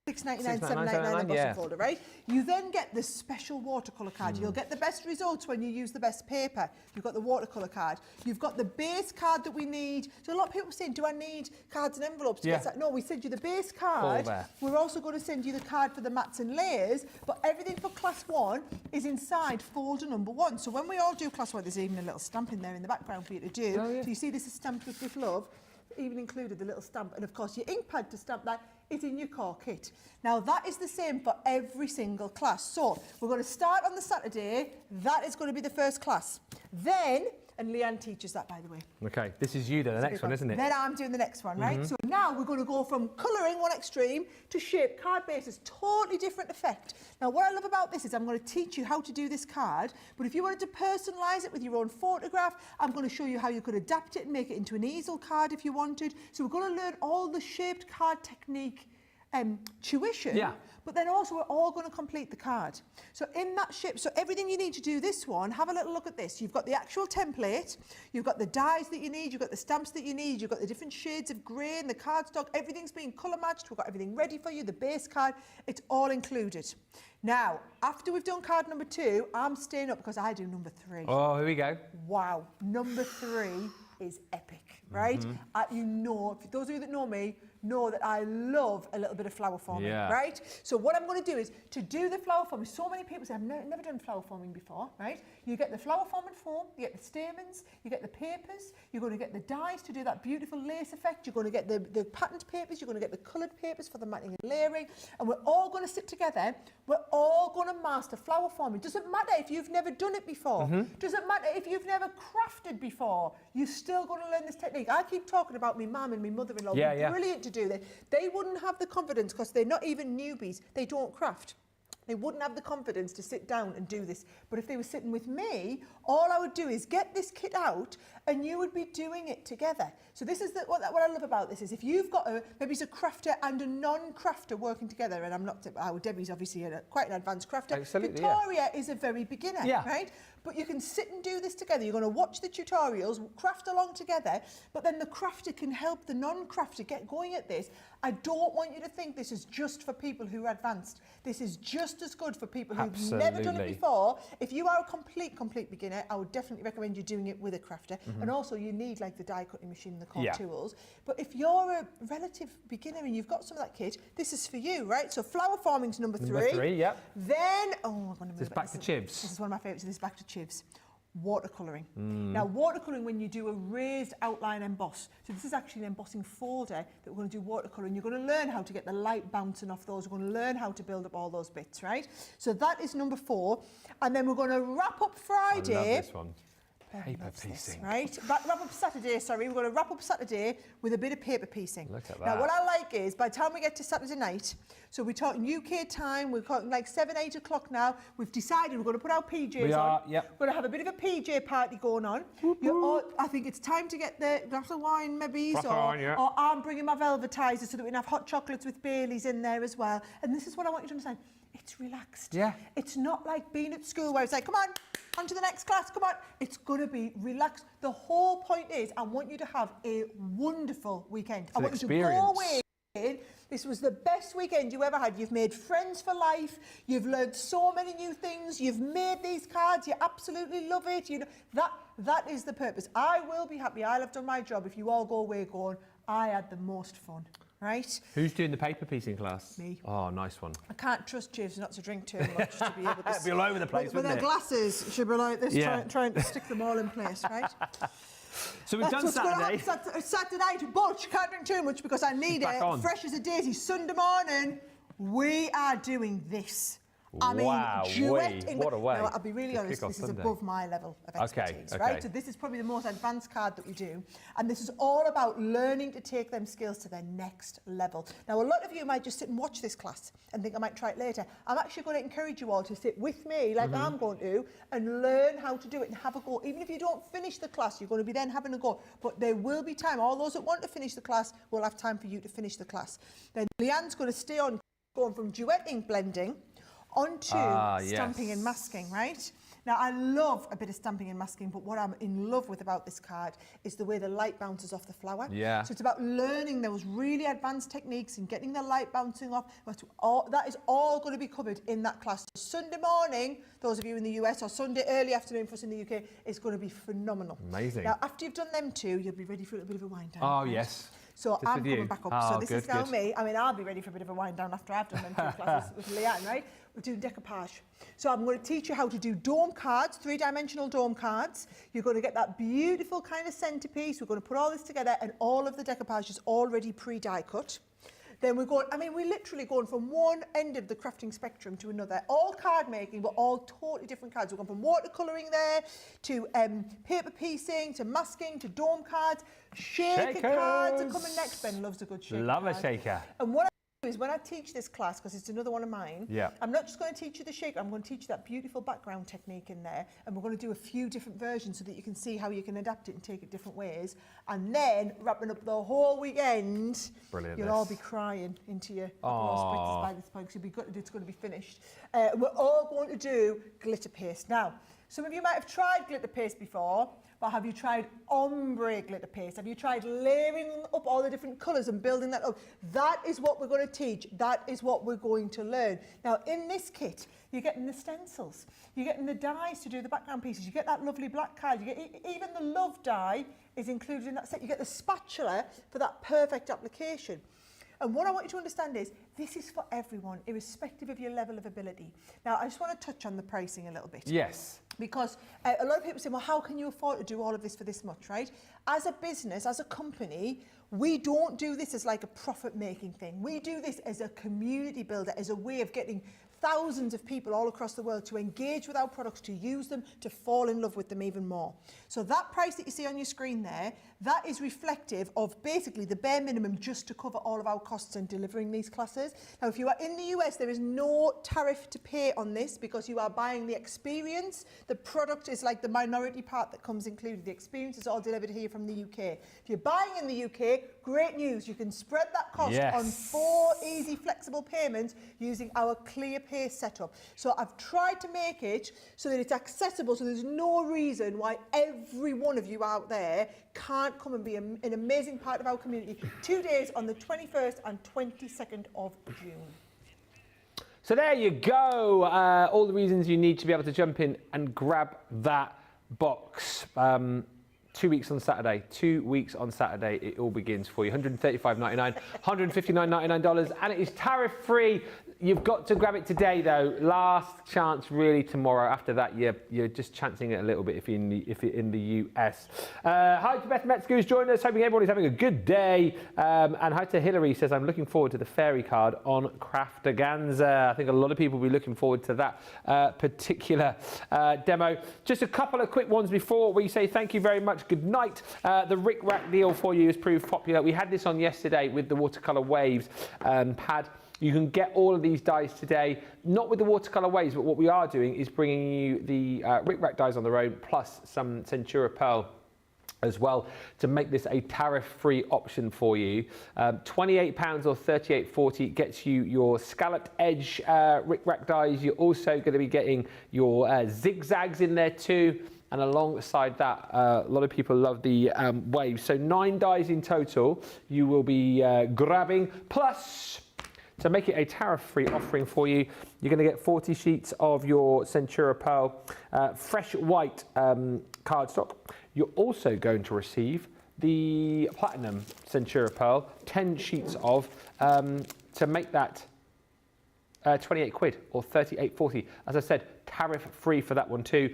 £6.99, £7.99 embossing folder, right? You then get the special watercolour card. You'll get the best results when you use the best paper. You've got the watercolour card. You've got the base card that we need. So a lot of people are saying, do I need cards and envelopes to get that? No, we send you the base card. We're also going to send you the card for the mats and layers, but everything for class 1 is inside folder number 1. So when we all do class 1, there's even a little stamp in there in the background for you to do. Oh, yeah. So you see this is stamped with love. Even included the little stamp, and of course your ink pad to stamp that is in your core kit. Now that is the same for every single class. So we're going to start on the Saturday. That is going to be the first class. Then, and Leanne teaches that, by the way. Okay, this is you then, the next one, isn't it? Then I'm doing the next one, right? So now we're going to go from colouring one extreme to shape card bases, totally different effect. Now what I love about this is I'm going to teach you how to do this card, but if you wanted to personalise it with your own photograph, I'm going to show you how you could adapt it and make it into an easel card if you wanted. So we're going to learn all the shaped card technique tuition, but then also we're all going to complete the card. So in that shape, so everything you need to do this one, have a little look at this. You've got the actual template, you've got the dies that you need, you've got the stamps that you need, you've got the different shades of grey and the cardstock, everything's been colour matched, we've got everything ready for you, the base card, it's all included. Now, after we've done card number 2, I'm staying up because I do number 3. Oh, here we go. Wow, number 3 is epic, right? You know, for those of you that know me, know that I love a little bit of flower forming, right? So what I'm going to do is, to do the flower forming, so many people say, I've never done flower forming before, right? You get the flower forming foam, you get the stamens, you get the papers, you're going to get the dies to do that beautiful lace effect, you're going to get the patterned papers, you're going to get the coloured papers for the matting and layering, and we're all going to sit together, we're all going to master flower forming. Doesn't matter if you've never done it before, doesn't matter if you've never crafted before, you're still going to learn this technique. I keep talking about my mum and my mother-in-law, brilliant to do this. They wouldn't have the confidence because they're not even newbies, they don't craft. They wouldn't have the confidence to sit down and do this. But if they were sitting with me, all I would do is get this kit out and you would be doing it together. So this is what I love about this is if you've got maybe it's a crafter and a non-crafter working together, and I'm not, Debbie's obviously quite an advanced crafter. Absolutely, Victoria is a very beginner, right? But you can sit and do this together. You're going to watch the tutorials, craft along together, but then the crafter can help the non-crafter get going at this. I don't want you to think this is just for people who are advanced. This is just as good for people who've never done it before. If you are a complete beginner, I would definitely recommend you doing it with a crafter. And also you need like the die cutting machine and the core tools. But if you're a relative beginner and you've got some of that kit, this is for you, right? So flower forming's number 3. Number 3, Then, I'm going to move it. Back to chivs. This is one of my favourites, this is back to chivs. Watercolouring. Now watercolouring, when you do a raised outline emboss, so this is actually an embossing folder that we're going to do watercolouring. You're going to learn how to get the light bouncing off those. We're going to learn how to build up all those bits, right? So that is number 4. And then we're going to wrap up Friday. I love this one. Paper piecing. Right? Wrap up Saturday, sorry. We're going to wrap up Saturday with a bit of paper piecing. Look at that. Now, what I like is, by the time we get to Saturday night, so we're talking UK time, we're talking like 7, 8 o'clock now, we've decided we're going to put our PJs on. We're going to have a bit of a PJ party going on. I think it's time to get the glass of wine, maybe, or I'm bringing my velvetizer so that we can have hot chocolates with Baileys in there as well. And this is what I want you to understand. It's relaxed. It's not like being at school where it's like, come on to the next class, come on. It's going to be relaxed. The whole point is I want you to have a wonderful weekend. I want you to go away. This was the best weekend you ever had. You've made friends for life. You've learned so many new things. You've made these cards. You absolutely love it. You know, that is the purpose. I will be happy. I'll have done my job if you all go away going, I had the most fun. Right? Who's doing the paper piecing class? Me. Oh, nice one. I can't trust Chivs not to drink too much to be able to... It'd be all over the place, with wouldn't their glasses, she'll be like this, trying to stick them all in place, right? So we've done Saturday. Saturday night, but you can't drink too much because I need it fresh as a daisy. Sunday morning, we are doing this. I mean, Wow, duetting. what a way Now, I'll be really to honest, kick off this is Sunday. above my level of expertise, Okay. right? So this is probably the most advanced card that we do. And this is all about learning to take them skills to their next level. Now, a lot of you might just sit and watch this class and think I might try it later. I'm actually going to encourage you all to sit with me, like I'm going to, and learn how to do it and have a go. Even if you don't finish the class, you're going to be then having a go. But there will be time. All those that want to finish the class will have time for you to finish the class. Then Leanne's going to stay on going from duetting, blending, onto stamping and masking, right? Now, I love a bit of stamping and masking, but what I'm in love with about this card is the way the light bounces off the flower. Yeah. So it's about learning those really advanced techniques and getting the light bouncing off. That is all going to be covered in that class. So Sunday morning, those of you in the US, or Sunday early afternoon for us in the UK, is going to be phenomenal. Amazing. Now, after you've done them two, you'll be ready for a little bit of a wind down. Oh, right? yes. So Just I'm with you. coming back up. Oh, So this good, is now good. me. I mean, I'll be ready for a bit of a wind down after I've done them two classes with Leanne, right? We're doing decoupage. So I'm going to teach you how to do dome cards, three-dimensional dome cards. You're going to get that beautiful kind of centerpiece. We're going to put all this together, and all of the decoupage is already pre-die cut. Then we're going, I mean, we're literally going from one end of the crafting spectrum to another. All card making, but all totally different cards. We're going from watercolouring there, to paper piecing, to masking, to dome cards. Shaker cards are coming next. Ben loves a good shaker Love card. a shaker. And what I do is when I teach this class, because it's another one of mine, Yeah. I'm not just going to teach you the shaker, I'm going to teach you that beautiful background technique in there, and we're going to do a few different versions so that you can see how you can adapt it and take it different ways. And then, wrapping up the whole weekend, Brilliant, you'll this. all be crying into your Aw. by this point, because you'll be gutted it's going to be finished. We're all going to do glitter paste. Now, some of you might have tried glitter paste before, but have you tried ombre glitter paste? Have you tried layering up all the different colours and building that up? That is what we're going to teach. That is what we're going to learn. Now, in this kit, you're getting the stencils. You're getting the dies to do the background pieces. You get that lovely black card. You get even the love die is included in that set. You get the spatula for that perfect application. And what I want you to understand is this is for everyone, irrespective of your level of ability. Now, I just want to touch on the pricing a little bit. Yes. Because a lot of people say, well, how can you afford to do all of this for this much, right? As a business, as a company, we don't do this as like a profit-making thing. We do this as a community builder, as a way of getting thousands of people all across the world to engage with our products, to use them, to fall in love with them even more. So that price that you see on your screen there, that is reflective of basically the bare minimum just to cover all of our costs in delivering these classes. Now, if you are in the US, there is no tariff to pay on this because you are buying the experience. The product is like the minority part that comes included. The experience is all delivered here from the UK. If you're buying in the UK, great news. You can spread that cost on 4 easy, flexible payments using our Clear Pay setup. So I've tried to make it so that it's accessible, so there's no reason why every one of you out there can't come and be an amazing part of our community. 2 days on the 21st and 22nd of June. So there you go. All the reasons you need to be able to jump in and grab that box. 2 weeks on Saturday. 2 weeks on Saturday. It all begins for you. $135.99, $159.99, and it is tariff-free. You've got to grab it today, though. Last chance, really, tomorrow. After that, you're just chancing it a little bit if you're in the US. Hi to Beth Metzger, who's joined us. Hoping everybody's having a good day. And hi to Hillary, says, I'm looking forward to the fairy card on Craftaganza. I think a lot of people will be looking forward to that particular demo. Just a couple of quick ones before we say thank you very much. Good night. The Rick Rack deal for you has proved popular. We had this on yesterday with the watercolour waves pad. You can get all of these dies today, not with the watercolour waves, but what we are doing is bringing you the Rick Rack dies on their own, plus some Centura Pearl as well, to make this a tariff-free option for you. £28 or $38.40 gets you your scalloped edge Rick Rack dies. You're also going to be getting your zigzags in there too. And alongside that, a lot of people love the waves. So 9 dies in total you will be grabbing. Plus, to make it a tariff-free offering for you, you're going to get 40 sheets of your Centura Pearl fresh white cardstock. You're also going to receive the Platinum Centura Pearl, 10 sheets of, to make that 28 quid or $38.40. As I said, tariff-free for that one too.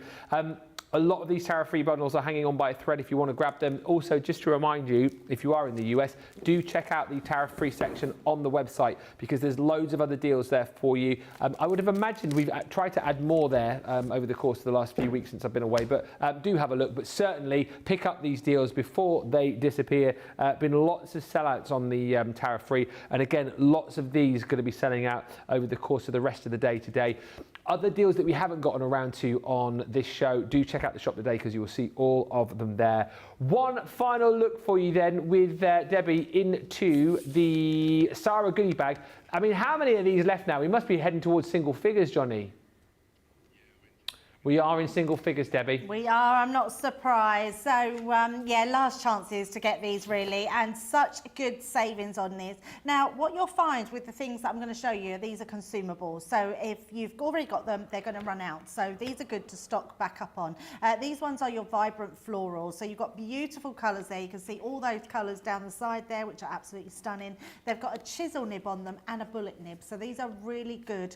A lot of these tariff-free bundles are hanging on by a thread if you want to grab them. Also, just to remind you, if you are in the US, do check out the tariff-free section on the website because there's loads of other deals there for you. I would have imagined we've tried to add more there over the course of the last few weeks since I've been away, but do have a look. But certainly pick up these deals before they disappear. Been lots of sellouts on the tariff-free, and again, lots of these going to be selling out over the course of the rest of the day today. Other deals that we haven't gotten around to on this show, do check out the shop today because you will see all of them there. One final look for you then with Debbie into the Sara goodie bag. I mean, how many of these left now? We must be heading towards single figures, Johnny. We are in single figures, Debbie. We are, I'm not surprised. So, yeah, last chances to get these really, and such good savings on these. Now, what you'll find with the things that I'm going to show you, these are consumables. So if you've already got them, they're going to run out. So these are good to stock back up on. These ones are your vibrant florals. So you've got beautiful colours there. You can see all those colours down the side there, which are absolutely stunning. They've got a chisel nib on them and a bullet nib. So these are really good,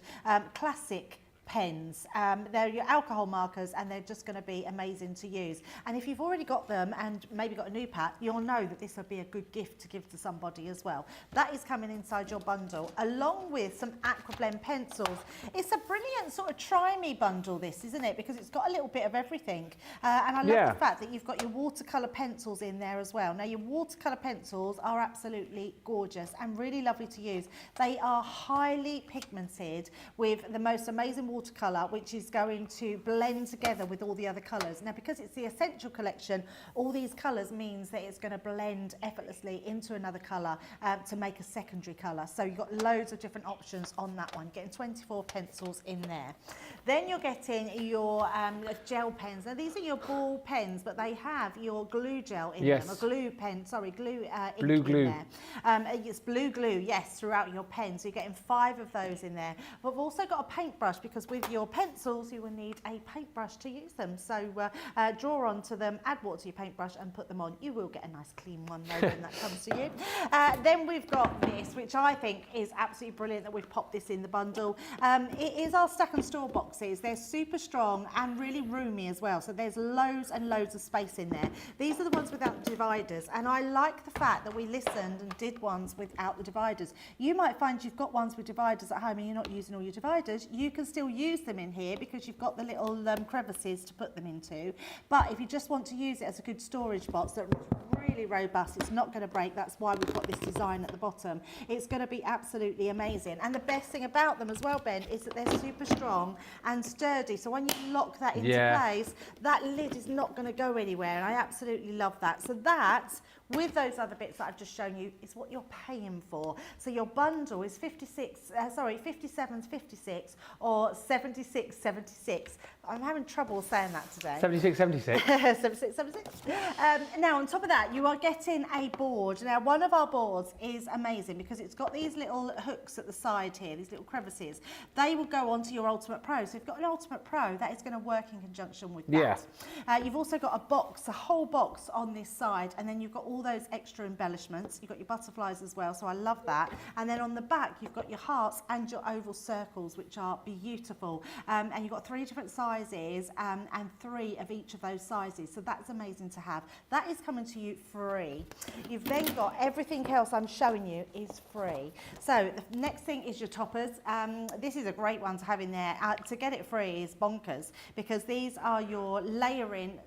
classic pens. They're your alcohol markers and they're just going to be amazing to use. And if you've already got them and maybe got a new pack, you'll know that this would be a good gift to give to somebody as well. That is coming inside your bundle along with some aqua blend pencils. It's a brilliant sort of try me bundle, this, isn't it? Because it's got a little bit of everything. And I love the fact that you've got your watercolour pencils in there as well. Now your watercolour pencils are absolutely gorgeous and really lovely to use. They are highly pigmented with the most amazing watercolour, which is going to blend together with all the other colours. Now, because it's the Essential collection, all these colours means that it's going to blend effortlessly into another colour to make a secondary colour. So you've got loads of different options on that one, getting 24 pencils in there. Then you're getting your gel pens. Now, these are your ball pens, but they have your glue gel in them, a glue pen, sorry, glue ink blue glue. in there. It's blue glue, yes, throughout your pen. So you're getting 5 of those in there. But we've also got a paintbrush because with your pencils, you will need a paintbrush to use them. So draw onto them, add water to your paintbrush and put them on. You will get a nice clean one though when that comes to you. Then we've got this, which I think is absolutely brilliant that we've popped this in the bundle. It is our stack and store boxes. They're super strong and really roomy as well. So there's loads and loads of space in there. These are the ones without dividers. And I like the fact that we listened and did ones without the dividers. You might find you've got ones with dividers at home and you're not using all your dividers. You can still use them in here because you've got the little crevices to put them into. But if you just want to use it as a good storage box that's really robust, it's not going to break. That's why we've got this design at the bottom. It's going to be absolutely amazing. And the best thing about them as well, Ben, is that they're super strong and sturdy. So when you lock that into place, that lid is not going to go anywhere. And I absolutely love that. So that, with those other bits that I've just shown you, is what you're paying for. So your bundle is 57.56 or 76.76. I'm having trouble saying that today. 76.76. 76.76. Now on top of that, you are getting a board. Now one of our boards is amazing because it's got these little hooks at the side here, these little crevices. They will go onto your Ultimate Pro. So if you've got an Ultimate Pro, that is going to work in conjunction with that. You've also got a box, a whole box on this side, and then you've got all those extra embellishments. You've got your butterflies as well, so I love that. And then on the back, you've got your hearts and your oval circles, which are beautiful. And you've got 3 different sizes and 3 of each of those sizes. So that's amazing to have. That is coming to you free. You've then got everything else I'm showing you is free. So the next thing is your toppers. This is a great one to have in there. To get it free is bonkers because these are your layering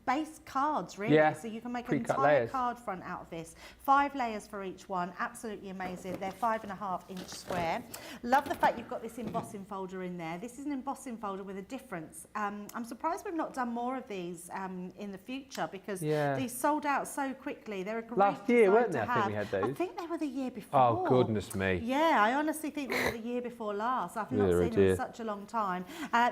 base cards, really. So you can make an entire card front out of this. 5 layers for each one. Absolutely amazing. They're 5.5 inch square. Love the fact you've got this embossing folder in there. This is an embossing folder with a difference. I'm surprised we've not done more of these in the future because these sold out so quickly. They're a great last year, weren't they? I think we had those. I think they were the year before. Oh, goodness me. Yeah, I honestly think they were the year before last. I've not seen them in such a long time.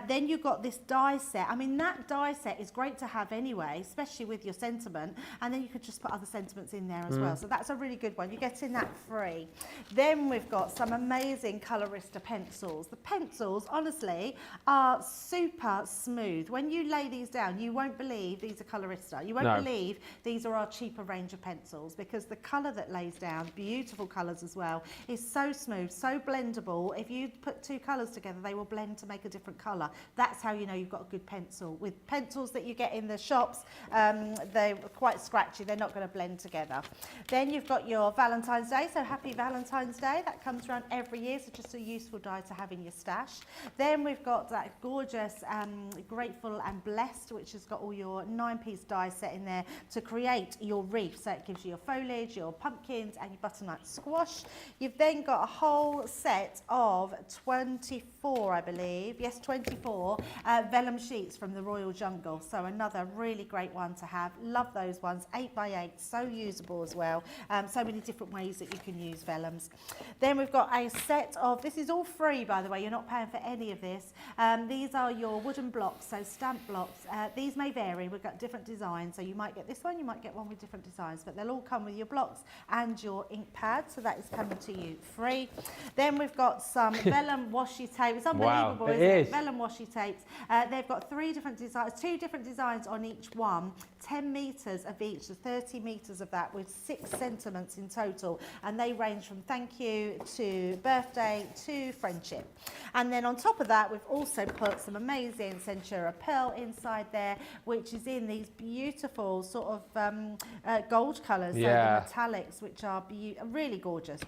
Then you've got this die set. I mean, that die set is great to have anyway, especially with your sentiment. And then you can could just put other sentiments in there as well. So that's a really good one. You're getting that free. Then we've got some amazing Colorista pencils. The pencils, honestly, are super smooth. When you lay these down, you won't believe these are Colorista. You won't believe these are our cheaper range of pencils, because the colour that lays down, beautiful colours as well, is so smooth, so blendable. If you put two colours together, they will blend to make a different colour. That's how you know you've got a good pencil. With pencils that you get in the shops, they're quite scratchy. They're not going to blend together. Then you've got your Valentine's Day. So happy Valentine's Day. That comes around every year. So just a useful die to have in your stash. Then we've got that gorgeous Grateful and Blessed, which has got all your 9-piece die set in there to create your wreath. So it gives you your foliage, your pumpkins and your butternut squash. You've then got a whole set of 24, I believe. Yes, 24 vellum sheets from the Royal Jungle. So another really great one to have. Love those ones. 8x8, so usable as well. So many different ways that you can use vellums. Then we've got a set of, this is all free by the way, you're not paying for any of this. These are your wooden blocks, so stamp blocks. These may vary, we've got different designs, so you might get this one, you might get one with different designs, but they'll all come with your blocks and your ink pad, so that is coming to you free. Then we've got some vellum washi tape. It's unbelievable, Wow, isn't it? Vellum washi tapes. They've got 3 different designs, 2 different designs on each one, 10 metres of each, so 30 metres of that, with 6 sentiments in total, and they range from thank you to birthday to friendship. And then on top of that, we've also put some amazing Centura pearl inside there, which is in these beautiful sort of gold colours, so the metallics, which are really gorgeous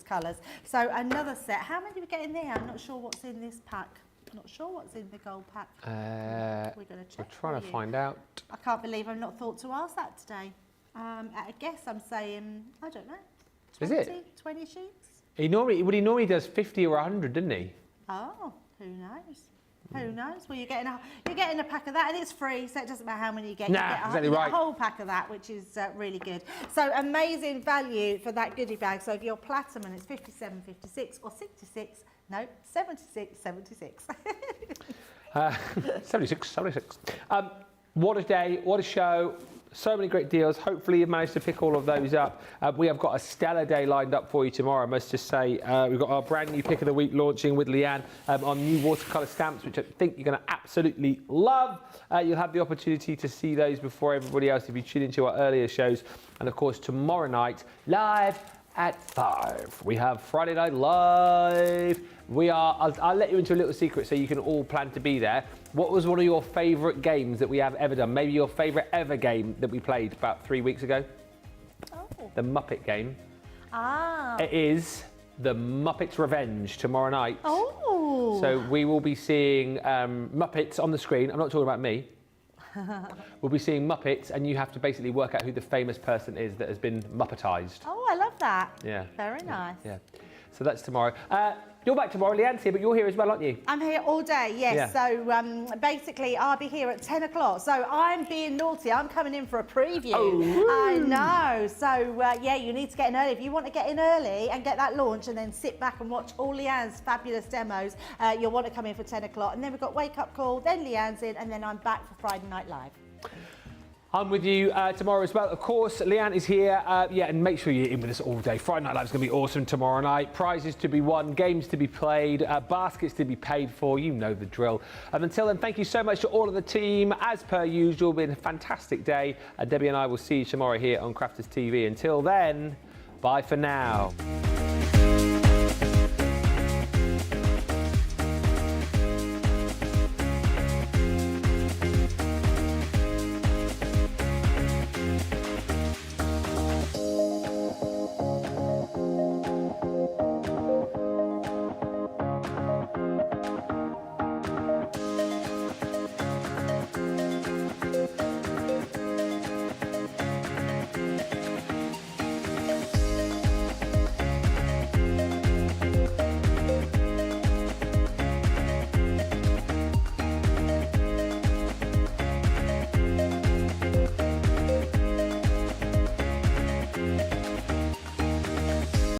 colours. So another set. How many do we get in there? I'm not sure what's in this pack. Not sure what's in the gold pack. We're going to check. We're trying to find out. I can't believe I've not thought to ask that today. At a guess, I'm saying, I don't know. 20, Is it? 20 sheets? He normally does 50 or 100, doesn't he? Oh, who knows? Who knows? Well, you're getting a pack of that, and it's free, so it doesn't matter how many you get. Nah, you get exactly you get right. a whole pack of that, which is really good. So amazing value for that goodie bag. So if you're platinum, it's 57.56 or 66. No, 76.76. 76. What a day, what a show. So many great deals. Hopefully you've managed to pick all of those up. We have got a stellar day lined up for you tomorrow, I must just say. We've got our brand new pick of the week launching with Leanne on new watercolour stamps, which I think you're going to absolutely love. You'll have the opportunity to see those before everybody else if you tune into our earlier shows. And of course, tomorrow night, live at 5. We have Friday Night Live. I'll let you into a little secret so you can all plan to be there. What was one of your favourite games that we have ever done? Maybe your favourite ever game that we played about 3 weeks ago? Oh. The Muppet game. Ah. It is the Muppets Revenge tomorrow night. Oh. So we will be seeing Muppets on the screen. I'm not talking about me. We'll be seeing Muppets, and you have to basically work out who the famous person is that has been Muppetised. Oh, I love that. Yeah. Very nice. Yeah. So that's tomorrow. You're back tomorrow, Leanne's here, but you're here as well, aren't you? I'm here all day, yes. Yeah. So basically, I'll be here at 10 o'clock. So I'm being naughty. I'm coming in for a preview. Oh. I know. So, yeah, you need to get in early. If you want to get in early and get that launch and then sit back and watch all Leanne's fabulous demos, you'll want to come in for 10 o'clock. And then we've got Wake Up Call, then Leanne's in, and then I'm back for Friday Night Live. I'm with you tomorrow as well. Of course, Leanne is here. And make sure you're in with us all day. Friday Night Live is going to be awesome tomorrow night. Prizes to be won, games to be played, baskets to be paid for. You know the drill. And until then, thank you so much to all of the team. As per usual, been a fantastic day. Debbie and I will see you tomorrow here on Crafters TV. Until then, bye for now.